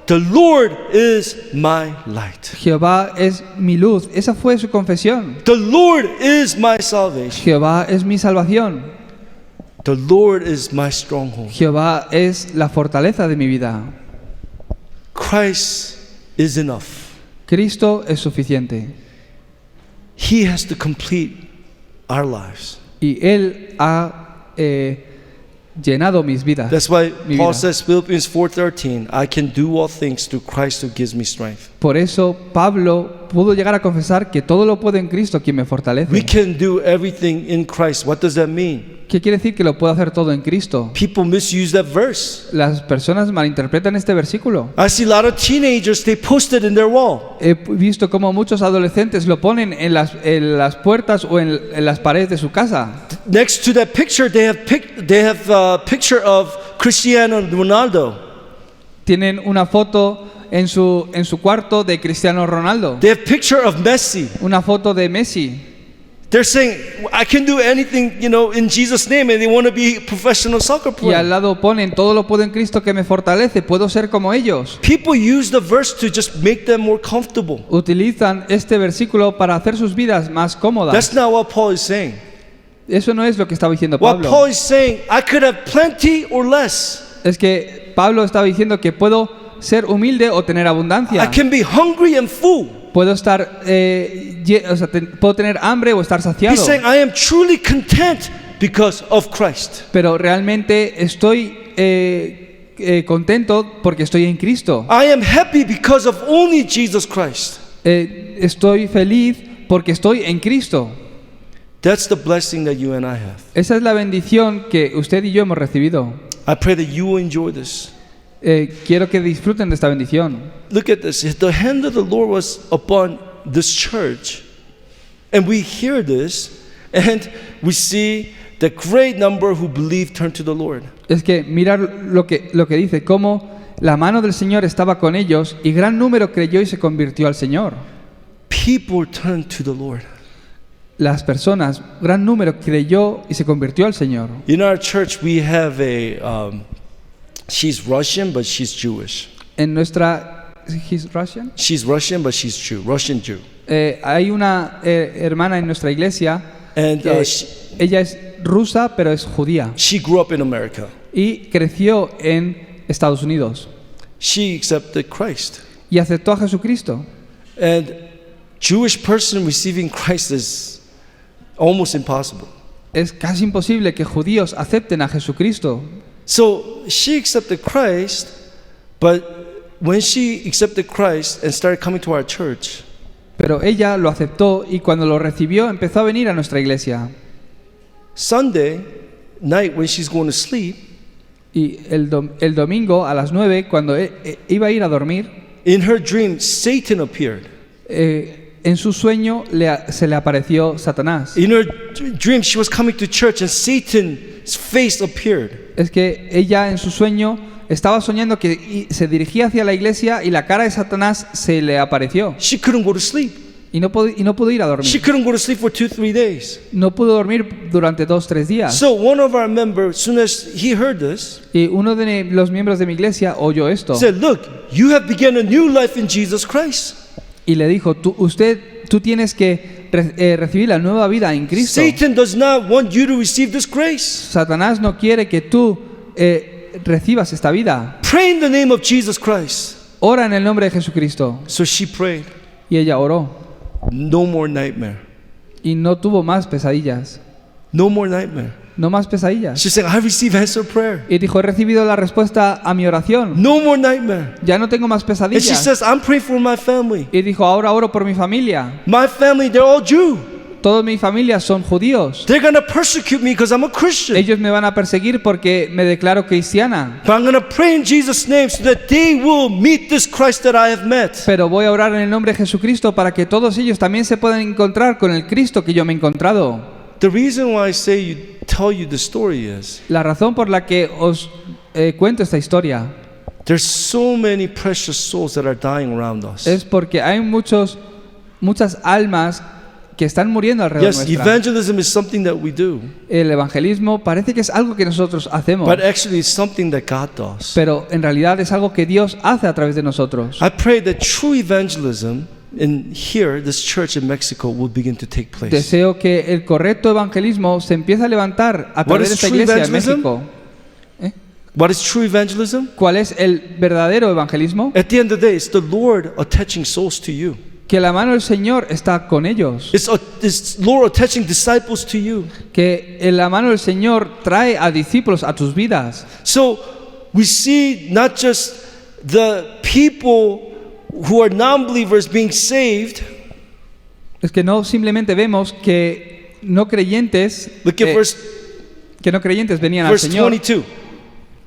The Lord is my light. Jehová es mi luz. Esa fue su confesión. The Lord is my salvation. Jehová es mi salvación. The Lord is my stronghold. Jehová es la fortaleza de mi vida. Christ is enough. Cristo es suficiente. He has to complete our lives. Y Él ha llenado mis vidas. That's why mi Paul vida. says, Philippians 4:13, I can do all things through Christ who gives me strength. Por eso Pablo pudo llegar a confesar que todo lo puedo en Cristo quien me fortalece. We can do everything in Christ. What does that mean? ¿Qué quiere decir que lo puedo hacer todo en Cristo? People misuse that verse. Las personas malinterpretan este versículo. I see a lot of teenagers, they post it in their wall. He visto cómo muchos adolescentes lo ponen en las puertas o en las paredes de su casa. Next to that picture, they have a picture of Cristiano Ronaldo. Tienen una foto en su cuarto de Cristiano Ronaldo. They have picture of Messi. Una foto de Messi. They're saying, I can do anything, in Jesus' name, and they want to be professional soccer Y al players. lado ponen: todo lo puedo en Cristo que me fortalece, puedo ser como ellos. People use the verse to just make them more comfortable. Utilizan este versículo para hacer sus vidas más cómodas. That's not what Paul is saying. Eso no es lo que estaba diciendo What Paul Pablo. is saying, I could have plenty or less. Es que Pablo estaba diciendo que puedo ser humilde o tener I abundancia. can be hungry and full. Puedo estar, puedo tener hambre o estar He's saciado. saying, I am truly content because of Christ. Pero realmente estoy contento porque estoy en Cristo. I am happy because of only Jesus Christ. Estoy feliz porque estoy en Cristo. That's the blessing that you and I have. Esa es la bendición que usted y yo hemos recibido. I pray that you will enjoy this. Quiero que disfruten de esta bendición. Look at this. The hand of the Lord was upon this church. And we hear this, and we see the great number who believe turn to the Lord. Es que mirar lo que dice, cómo la mano del Señor estaba con ellos y gran número creyó y se convirtió al Señor. People turn to the Lord. Las personas, gran número creyó y se convirtió al Señor. In our church, we have she's Russian, but she's Jewish. En nuestra, he's Russian? She's Russian, but she's Jew, Russian Jew. Hay una hermana en nuestra iglesia. And Ella es rusa, pero es judía she grew up in America. y creció en Estados Unidos She accepted Christ. y aceptó a Jesucristo. And Jewish person receiving Christ is almost impossible. Es casi imposible que judíos acepten a Jesucristo. So she accepted Christ, but when she accepted Christ and started coming to our church, Pero ella lo aceptó y cuando lo recibió empezó a venir a nuestra iglesia. Sunday night when she's going to sleep, Y el domingo a las 9, cuando iba a ir a dormir, in her dream, Satan appeared. en su sueño se le apareció Satanás. In her dream, she was coming to church and Satan's face appeared. Es que ella en su sueño estaba soñando que se dirigía hacia la iglesia y la cara de Satanás se le apareció. She couldn't go to sleep. Y no pudo ir a She dormir. couldn't go to sleep for 2-3 days. No pudo dormir durante 2-3 días. So one of our members, as soon as he heard this, Y uno de los miembros de mi iglesia oyó esto said, "Look, you have begun a new life in Jesus Christ. y le dijo: tú tienes que recibir la nueva vida en Cristo. Satan does not want you to receive this grace. Satanás no quiere que tú recibas esta vida. Pray in the name of Jesus Christ. Ora en el nombre de Jesucristo. So she prayed. Y ella oró. No more nightmare. Y no tuvo más pesadillas. No more nightmare. No más pesadillas. She said, I received answered prayer. Y dijo, he recibido la respuesta a mi oración. No more nightmare. Ya no tengo más And she pesadillas. says, I'm praying for my family. Y dijo, ahora oro por mi familia. My family, they're all Jew. Toda mi familia son judíos. They're going to persecute me because I'm a Christian. Ellos me van a perseguir porque me declaro cristiana. But I'm going to pray in Jesus' name so that they will meet this Christ that I have met. Pero voy a orar en el nombre de Jesucristo para que todos ellos también se puedan encontrar con el Cristo que yo me he encontrado. The reason why I say tell you the story is La razón por la que os cuento esta historia there's so many precious souls that are dying around us. es porque hay muchas almas que están muriendo alrededor Yes, nuestra. evangelism is something that we do, El evangelismo parece que es algo que nosotros hacemos, but actually it's something that God does. pero en realidad es algo que Dios hace a través de nosotros. I pray that true evangelism in here, this church in Mexico, will begin to take place. Deseo que el correcto evangelismo se empiece a levantar a través de is esta true iglesia en evangelism? México. What is true evangelism? ¿Cuál es el verdadero evangelismo? At the end of the day, it's the Lord attaching souls to you. Que la mano del Señor está con ellos. It's Lord attaching disciples to you. Que en la mano del Señor trae a discípulos a tus vidas. So we see not just the people who are non-believers being saved. Es que no simplemente vemos que no creyentes, Look at que no creyentes venían al verse Señor. 22.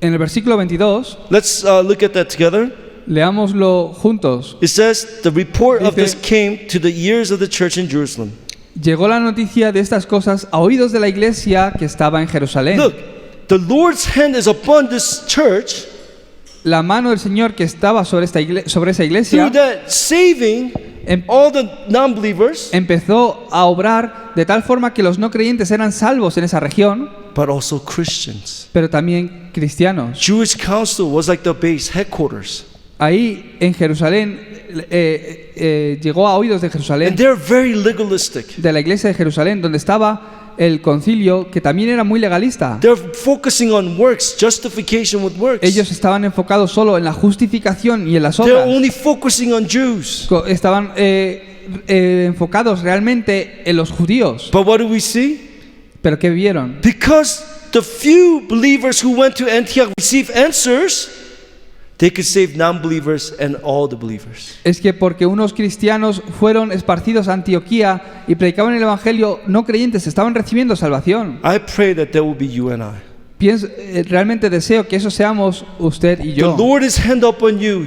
En el versículo 22, Let's look at that together. leámoslo juntos. It says, the report of Dice- this came to the ears of the church in Jerusalem. Llegó la noticia de estas cosas a oídos de la iglesia que estaba en Jerusalén. Look, the Lord's hand is upon this church La mano del Señor que estaba sobre esa iglesia through that saving em- all the non-believers, empezó a obrar de tal forma que los no creyentes eran salvos en esa región, but also Christians. pero también cristianos. Jewish council was like the base headquarters. Ahí en Jerusalén, llegó a oídos de Jerusalén, And they're very legalistic. de la iglesia de Jerusalén, donde estaba el concilio, que también era muy legalista. They're focusing on works, justification with works. Ellos estaban enfocados solo en la justificación y en las They're obras. only focusing on Jews. Estaban enfocados realmente en los judíos. But what do we see? ¿Pero qué vieron? Because the few believers who went to Antioch received answers, they could save non-believers and all the believers. Es que porque unos cristianos fueron esparcidos a Antioquía y predicaban el evangelio, no creyentes estaban recibiendo salvación. I pray that there will be you and I. Realmente deseo que eso seamos usted y The yo. Lord is hand upon you.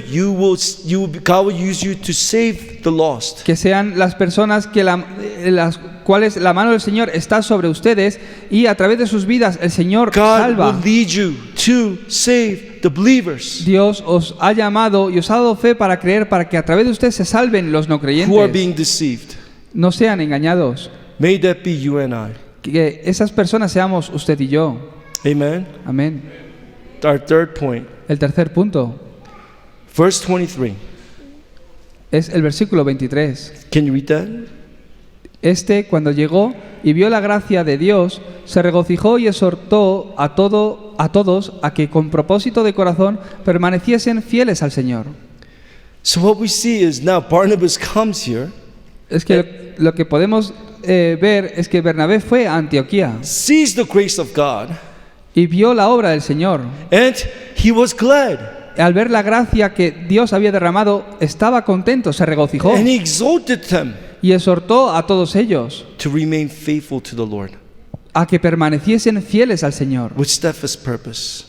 God will use you to save the lost. Que sean las personas que las cuales la mano del Señor está sobre ustedes y a través de sus vidas el Señor God salva. will lead you to save the believers Dios os ha llamado y os ha dado fe para creer, para que a través de ustedes se salven los no who are creyentes. being deceived. No sean engañados. May that be you and I. Que esas personas seamos usted y yo. Amen. Amén. Our third point, El tercer punto verse 23. es el versículo 23. Can you read that? Cuando llegó y vio la gracia de Dios, se regocijó y exhortó a todos a que con propósito de corazón permaneciesen fieles al Señor. So what we see is now Barnabas comes here, Es que lo que podemos ver es que Bernabé fue a Antioquía sees the grace of God, y vio la obra del Señor. and he was glad. Al ver la gracia que Dios había derramado, estaba contento, se regocijó And he exhorted them y exhortó a todos ellos to remain faithful to the Lord a que permaneciesen fieles al Señor. with steadfast purpose.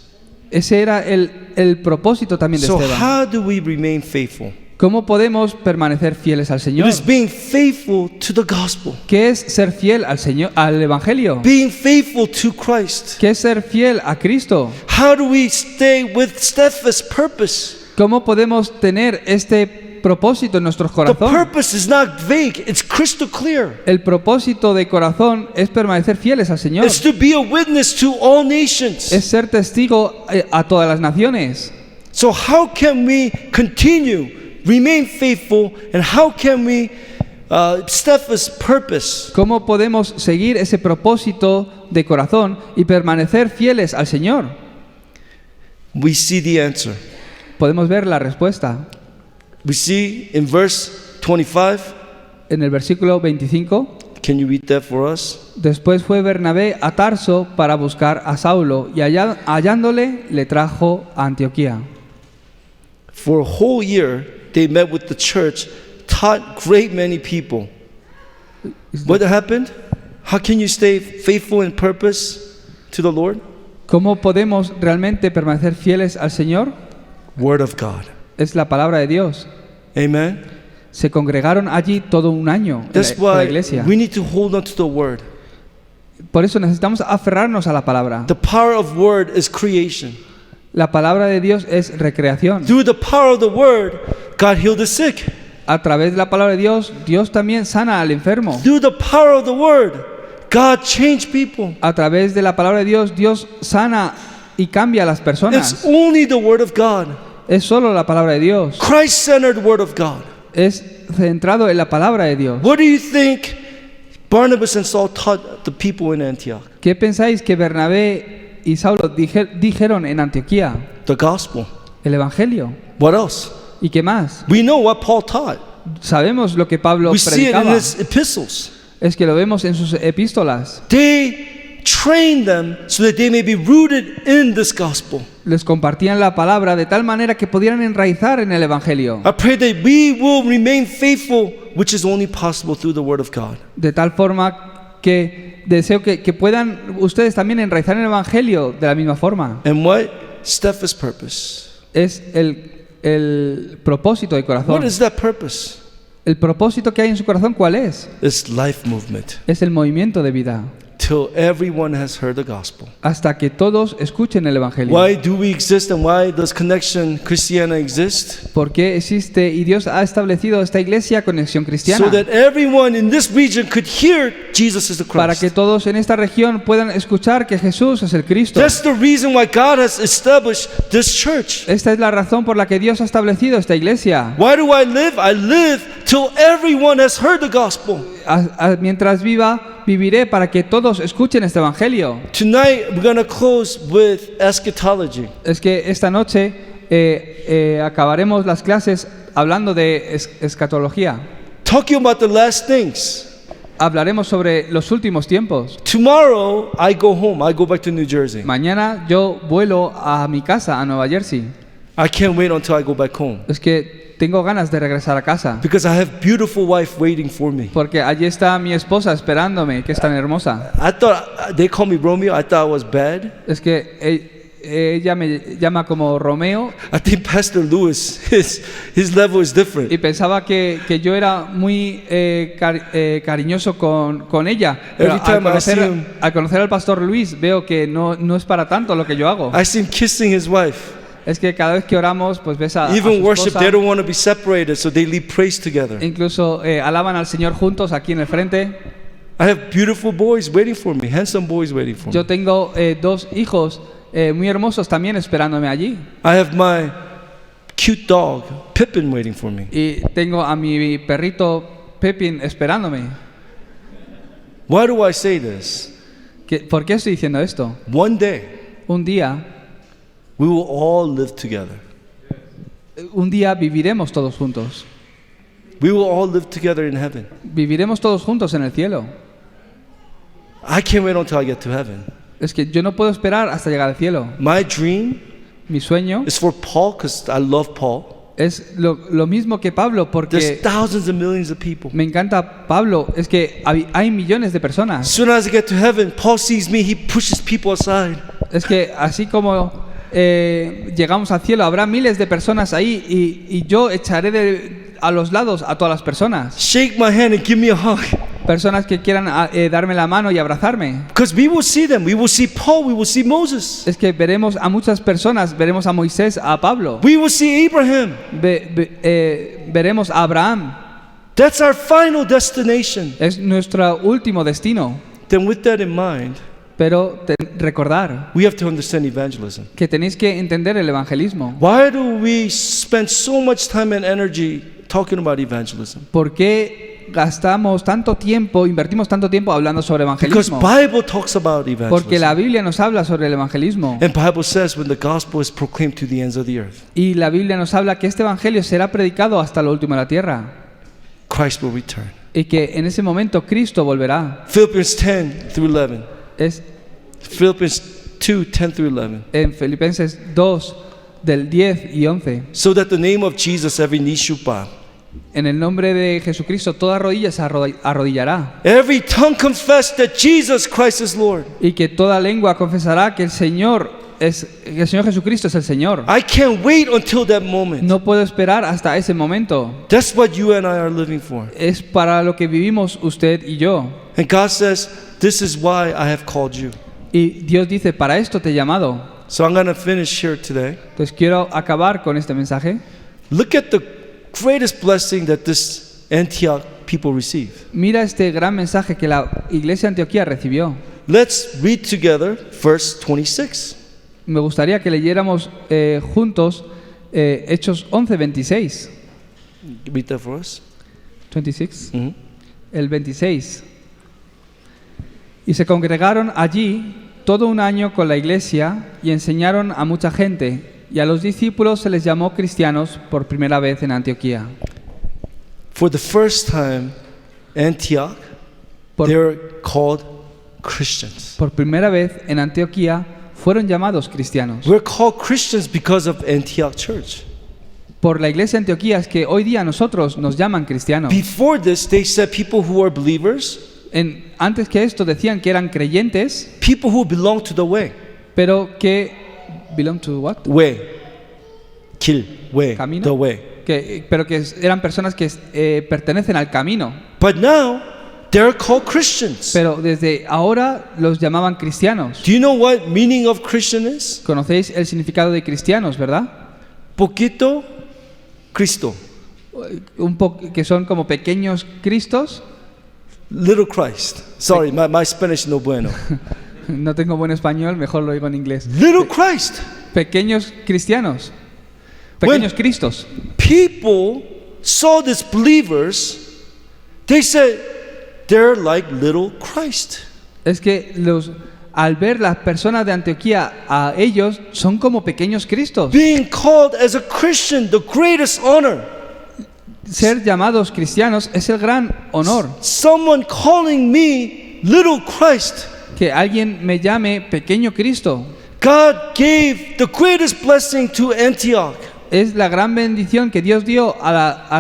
Ese era el propósito también de So Esteban. how do we remain faithful? ¿Cómo podemos permanecer fieles al It Señor? is being faithful to the gospel, ¿Qué es ser fiel al Señor, al Evangelio? being faithful to Christ. ¿Qué es ser fiel a Cristo? How do we stay with steadfast purpose? ¿Cómo podemos tener este propósito en nuestros The corazones? purpose is not vague, it's crystal clear. El propósito de corazón es permanecer fieles al Señor. It's to be a witness to all nations. Es ser testigo a todas las naciones. So how can we continue, remain faithful, and how can we steadfast purpose? ¿Cómo podemos seguir ese propósito de corazón y permanecer fieles al Señor? we see the answer. Podemos ver la respuesta. We see in verse 25, En el versículo 25, can you read that for us? después fue Bernabé a Tarso para buscar a Saulo y hallándole le trajo a Antioquía. For a whole year, they met with the church, taught great many people. What happened? How can you stay faithful in purpose to the Lord? ¿Cómo podemos realmente permanecer fieles al Señor? Word of God. Es la palabra de Dios. Amen. Se congregaron allí todo un año en That's la why iglesia. we need to hold on to the word. Por eso necesitamos aferrarnos a la palabra. The power of word is creation. La palabra de Dios es recreación. Through the power of the word, God healed the sick. A través de la palabra de Dios, Dios también sana al enfermo. Through the power of the word, God changed people. A través de la palabra de Dios, Dios sana y cambia a las It's personas. only the word of God. Es solo la palabra de Dios. Christ-centered word of God. Es centrado en la palabra de Dios. What do you think Barnabas and Saul taught the people in Antioch? ¿Qué pensáis que Bernabé y Saulo dijeron en Antioquía? The gospel. El evangelio. What else? ¿Y qué más? We know what Paul taught. Sabemos lo que Pablo We see it in predicaba. his epistles. Es que lo vemos en sus epístolas. They train them so that they may be rooted in this gospel. Les compartían la palabra de tal manera que pudieran enraizar en el evangelio. I pray that we will remain faithful, which is only possible through the word of God. De tal forma que deseo que puedan ustedes también enraizar en el evangelio de la misma forma. And what? Steadfast purpose. Es el propósito del What corazón. is that purpose? El propósito que hay en su corazón, ¿cuál es? It's life movement. Es el movimiento de vida. Till everyone has heard the gospel. Hasta que todos escuchen el evangelio. Why do we exist and why does Connection Christiana exist? ¿Por qué existe y Dios ha establecido esta iglesia Conexión Cristiana? So that everyone in this region could hear Jesus is the Para que Christ. todos en esta región puedan escuchar que Jesús es el Cristo. That's the reason why God has established this church. Esta es la razón por la que Dios ha establecido esta iglesia. Why do I live? I live till everyone has heard the gospel. Mientras viva, viviré para que todos escuchen este evangelio. Tonight we're going to close with eschatology. Es que esta noche acabaremos las clases hablando de escatología. Talking about the last things. Hablaremos sobre los últimos tiempos. Tomorrow I go home. I go back to New Jersey. Mañana yo vuelo a mi casa, a Nueva Jersey. I can't wait until I go back home. Es que tengo ganas de regresar a casa. Because I have beautiful wife waiting for me. Porque allí está mi esposa esperándome, que es tan hermosa. I thought they call me Romeo. I thought I was bad. Es que ella me llama como Romeo I think Pastor Lewis, his level is different. y pensaba que yo era muy cariñoso con ella. Pero Every time I see him- al conocer al pastor Luis veo que no es para tanto lo que yo hago. I see him kissing his wife. Es que cada vez que oramos pues ves a Even su worship, esposa. they don't want to be separated, so they lead praise together. Incluso alaban al Señor juntos aquí en el frente. I have beautiful boys waiting for me, handsome boys waiting for me. Yo tengo dos hijos muy hermosos también esperándome allí. I have my cute dog, Pippin, waiting for me. Y tengo a mi perrito Pepin esperándome. Why do I say this? ¿Por qué estoy diciendo esto? One day, Un día we will all live together. viviremos todos juntos. We will all live together in heaven. Viviremos todos juntos en el cielo. I can't wait until I get to heaven. Es que yo no puedo esperar hasta llegar al cielo. My dream Mi sueño is for Paul, because I love Paul. es lo mismo que Pablo, There's porque thousands and millions of people. me encanta Pablo. Es que hay millones de As personas. soon as I get to heaven, Paul sees me, he pushes people aside. Es que así como llegamos al cielo, habrá miles de personas ahí y yo echaré a los lados a todas las personas. Shake my hand and give me a hug. Personas que quieran darme la mano y abrazarme. Because we will see them. We will see Paul. We will see Moses. Es que veremos a muchas personas, veremos a Moisés, a Pablo, We will see Abraham. veremos a Abraham. That's our final destination. Es nuestro último destino. Then with that in mind, Pero recordar we have to understand evangelism. que tenéis que entender el evangelismo. Why do we spend so much time and energy talking about evangelism? ¿Por qué qué gastamos tanto tiempo, invertimos tanto tiempo hablando sobre Because evangelismo? Bible talks about Porque la evangelism. Biblia nos habla sobre el evangelismo. And Bible says when the gospel is proclaimed to the ends of the earth, Y la Biblia nos habla que este evangelio será predicado hasta lo último de la tierra. Christ will return. Y que en ese momento Cristo volverá. Philippians 10 through 11. Es Philippians 2, 10 through 11. en Filipenses 2, del 10 y 11. So that the name of Jesus every knee should bow. En el nombre de Jesucristo toda rodilla se arrodillará. Every tongue confess that Jesus Christ is Lord. Y que toda lengua confesará que el Señor Jesucristo es el Señor. I can't wait until that moment. No puedo esperar hasta ese momento. That's what you and I are living for. Es para lo que vivimos usted y yo. And God says, this is why I have called you. Y Dios dice, para esto te he llamado. So I'm going to finish here today. Entonces quiero acabar con este mensaje. Look at the greatest blessing that this Antioch people received. Mira este gran mensaje que la iglesia de Antioquía recibió. Let's read together verse 26. Me gustaría que leyéramos juntos Hechos 11:26. Read that for us. 26. Mhm. El 26. Y se congregaron allí todo un año con la iglesia y enseñaron a mucha gente, y a los discípulos se les llamó cristianos por primera vez en Antioquía. For the first time, Antioch, Por, they're called Christians. por primera vez en Antioquía fueron llamados cristianos. We're called Christians because of Antioch Church. Por la iglesia de Antioquía es que hoy día nosotros nos llaman cristianos. Before this, they said people who are believers, Antes que esto decían que eran creyentes, people who belong to the way. pero que belong to what? Way. Kill. Way. Camino. The way. Pero que eran personas que pertenecen al camino. But now, they're called Christians. Pero desde ahora los llamaban cristianos. Do you know what meaning of Christian is? Conocéis el significado de cristianos, ¿verdad? Poquito Cristo. Que son como pequeños cristos. Little Christ. Sorry, my Spanish no bueno. No tengo buen español, mejor lo digo en inglés. Little Christ. Pequeños cristianos. Pequeños cristos. People saw these believers, they said, they're like little Christ. Es que al ver las personas de Antioquía, a ellos son como pequeños cristos. Being called as a Christian, the greatest honor. Ser llamados cristianos es el gran honor. Someone calling me little Christ. Que alguien me llame pequeño Cristo. God gave the greatest blessing to Antioch. Es la gran bendición que Dios dio a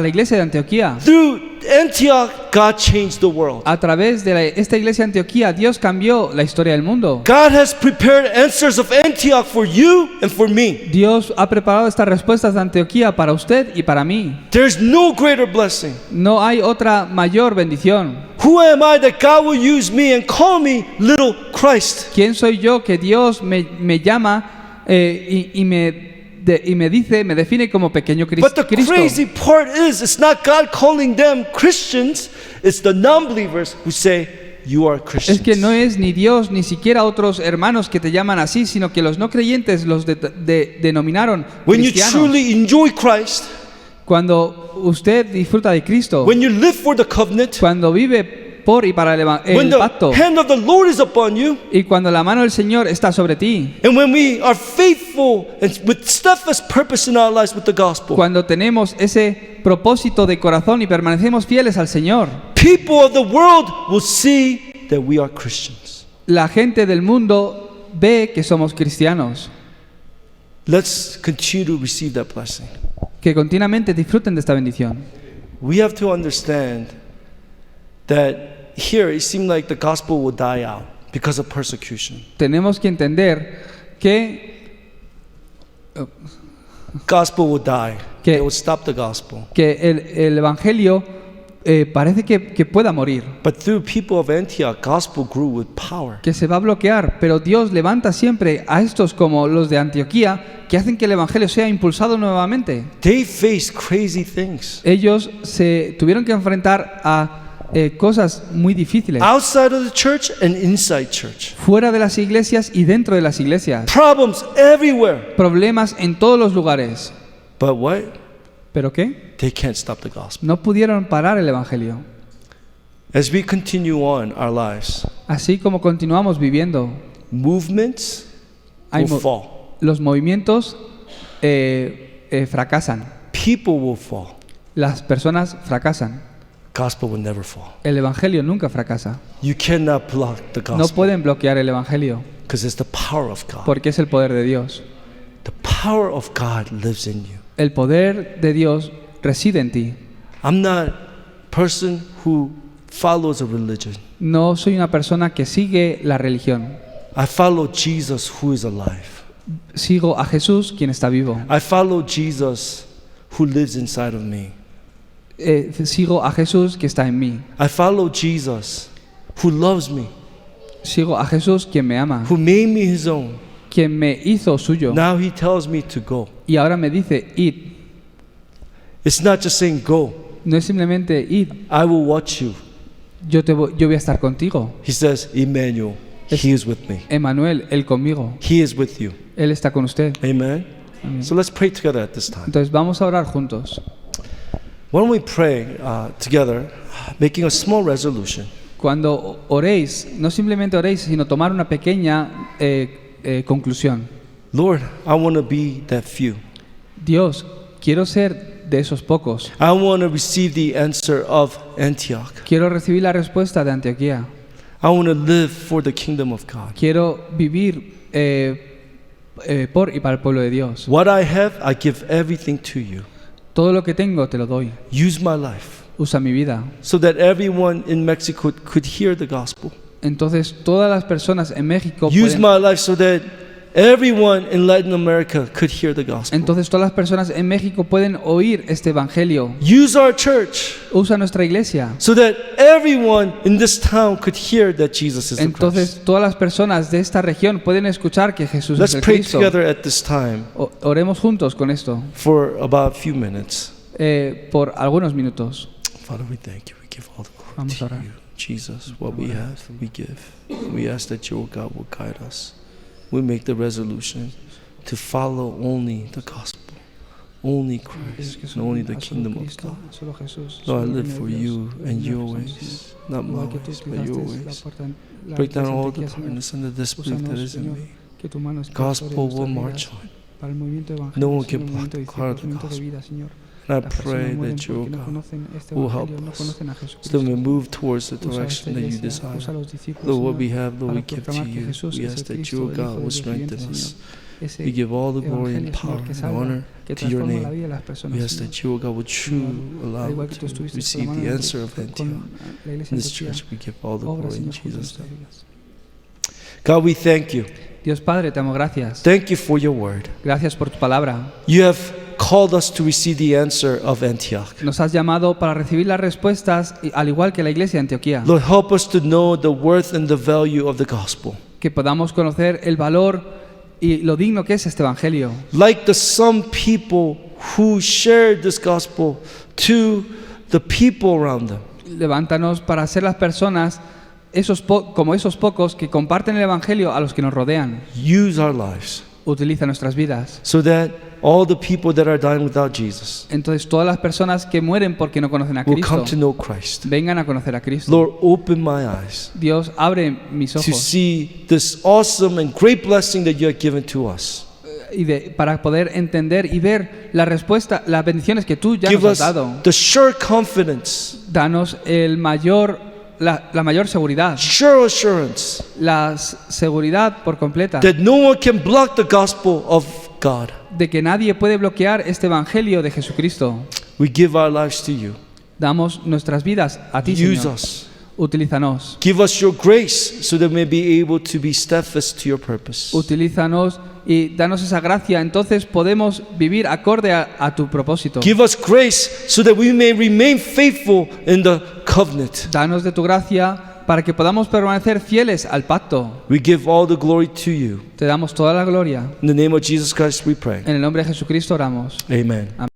la iglesia de Antioquía. Through Antioch, God changed the world. A través de esta iglesia de Antioquía, Dios cambió la historia del mundo. God has prepared answers of Antioch for you and for me. Dios ha preparado estas respuestas de Antioquía para usted y para mí. There's no greater blessing. No hay otra mayor bendición. Who am I that God will use me and call me little Christ? ¿Quién soy yo que Dios me llama y me define como pequeño But the Cristo? crazy part is, it's not God calling them Christians, it's the non-believers who say, you are Christians. Es que no es ni Dios ni siquiera otros hermanos que te llaman así, sino que los no creyentes los denominaron When you cristianos. truly enjoy Christ, Cuando usted disfruta de Cristo, when you live for the covenant, cuando vive por y para when el the pacto, hand of the Lord is upon you, y cuando la mano del Señor está sobre ti, and when we are faithful and with steadfast purpose in our lives with the gospel, cuando tenemos ese propósito de corazón y permanecemos fieles al Señor, people of the world will see that we are Christians. la gente del mundo ve que somos cristianos. Let's continue to receive that blessing. Que continuamente disfruten de esta bendición. We have to understand that here it seemed like the gospel will die out because of persecution. Tenemos que entender que Gospel will die. Que- They will stop the gospel. el evangelio parece que pueda morir, But through people of Antioch, gospel grew with power. que se va a bloquear, pero Dios levanta siempre a estos como los de Antioquía que hacen que el evangelio sea impulsado nuevamente. They faced crazy things. Ellos se tuvieron que enfrentar a cosas muy difíciles, Outside of the church and inside church. fuera de las iglesias y dentro de las iglesias. Problems everywhere. Problemas en todos los lugares. But what? ¿Pero qué? They can't stop the gospel. No pudieron parar el evangelio. As we continue on our lives, Así como continuamos viviendo, movements hay will mo- fall. los movimientos fracasan. People will fall. Las personas fracasan. Gospel will never fall. El Evangelio nunca fracasa. You cannot block the No gospel pueden bloquear el Evangelio because it's the power of God. porque es el poder de Dios. The power of God lives in you. El poder de Dios reside en ti. I'm not a person who follows a religion. No soy una persona que sigue la religión. I follow Jesus who is alive. Sigo a Jesús, quien está vivo. I follow Jesus who lives inside of me. Sigo a Jesús, que está en mí. I follow Jesus who loves me, Sigo a Jesús, quien me ama, who made me his own. quien me hizo suyo. Now he tells me to go. Y ahora me dice, id. It's not just saying go. No es simplemente id. I will watch you. Yo voy a estar contigo. He says, Emmanuel, he is with me. Emmanuel, Él conmigo. He is with you. Él está con usted. Amen. So let's pray together at this time. Entonces vamos a orar juntos. Why don't we pray together, making a small resolution? Cuando oréis, no simplemente oréis, sino tomar una pequeña conclusión. Lord, I want to be that few. Dios, quiero ser de esos pocos. I want to receive the answer of Antioch. Quiero recibir la respuesta de Antioquía. I want to live for the kingdom of God. Quiero vivir por y para el pueblo de Dios. What I have, I give everything to you. Todo lo que tengo te lo doy. Use my life Usa mi vida. so that everyone in Mexico could hear the gospel. Entonces todas las personas en México Use pueden, my life so that everyone in Latin America could hear the gospel. entonces todas las personas en México pueden oír este evangelio. Use our church Usa nuestra iglesia. so that everyone in this town could hear that Jesus is the Christ. Entonces todas las personas de esta región pueden escuchar que Jesús Let's es el pray Cristo. together at this time Oremos juntos con esto for about a few minutes. por algunos minutos. Father, we thank you. We give all the glory Vamos a to orar. you. Jesus, what we have, we give. We ask that your God will guide us. We make the resolution to follow only the gospel, only Christ, and only the kingdom of God. Lord, I live for you and your ways, not my ways, but your ways. Break down all the darkness and the disbelief that is in me. Gospel will march on. No one can block the cloud of the gospel. And I pray that your God will help us so that we move towards the direction that you desire. Lord, what we have, Lord, we give to you. We ask that your God will strengthen us. We give all the glory and power and honor to your name. We ask that your God will truly allow us to receive the answer of Antioch. In this church, we give all the glory in Jesus' name. God, we thank you. Dios Padre, te amo, gracias. Thank you for your word. Gracias por tu palabra. You have called us to receive the answer of Antioch. Nos has llamado para recibir las respuestas, al igual que la iglesia de Antioquía. Lord, help us to know the worth and the value of the gospel. Que podamos conocer el valor y lo digno que es este evangelio. Like some people who shared this gospel to the people around them. Levántanos para ser las personas como esos pocos que comparten el evangelio a los que nos rodean. Use our lives Utiliza nuestras vidas. so that all the people that are dying without Jesus Entonces todas las personas que mueren porque no conocen a will Cristo come to know Christ. vengan a conocer a Cristo. Lord, open my eyes Dios, abre mis to ojos see this awesome and great blessing that you have given to us. para poder entender y ver la respuesta, las bendiciones que tú ya Give nos has us dado. the sure confidence, Danos la mayor seguridad, sure assurance la seguridad por completa that no one can block the gospel of God. de que nadie puede bloquear este evangelio de Jesucristo. We give our lives to you. Damos nuestras vidas a ti, Use Señor. us. Utilízanos. Give us your grace so that we may be able to be steadfast to your purpose. Utilízanos y danos esa gracia, entonces podemos vivir acorde a tu propósito. Give us grace so that we may remain faithful in the covenant. Danos de tu gracia para que podamos permanecer fieles al pacto. We give all the glory to you. Te damos toda la gloria. In the name of Jesus Christ we pray. En el nombre de Jesucristo oramos. Amen.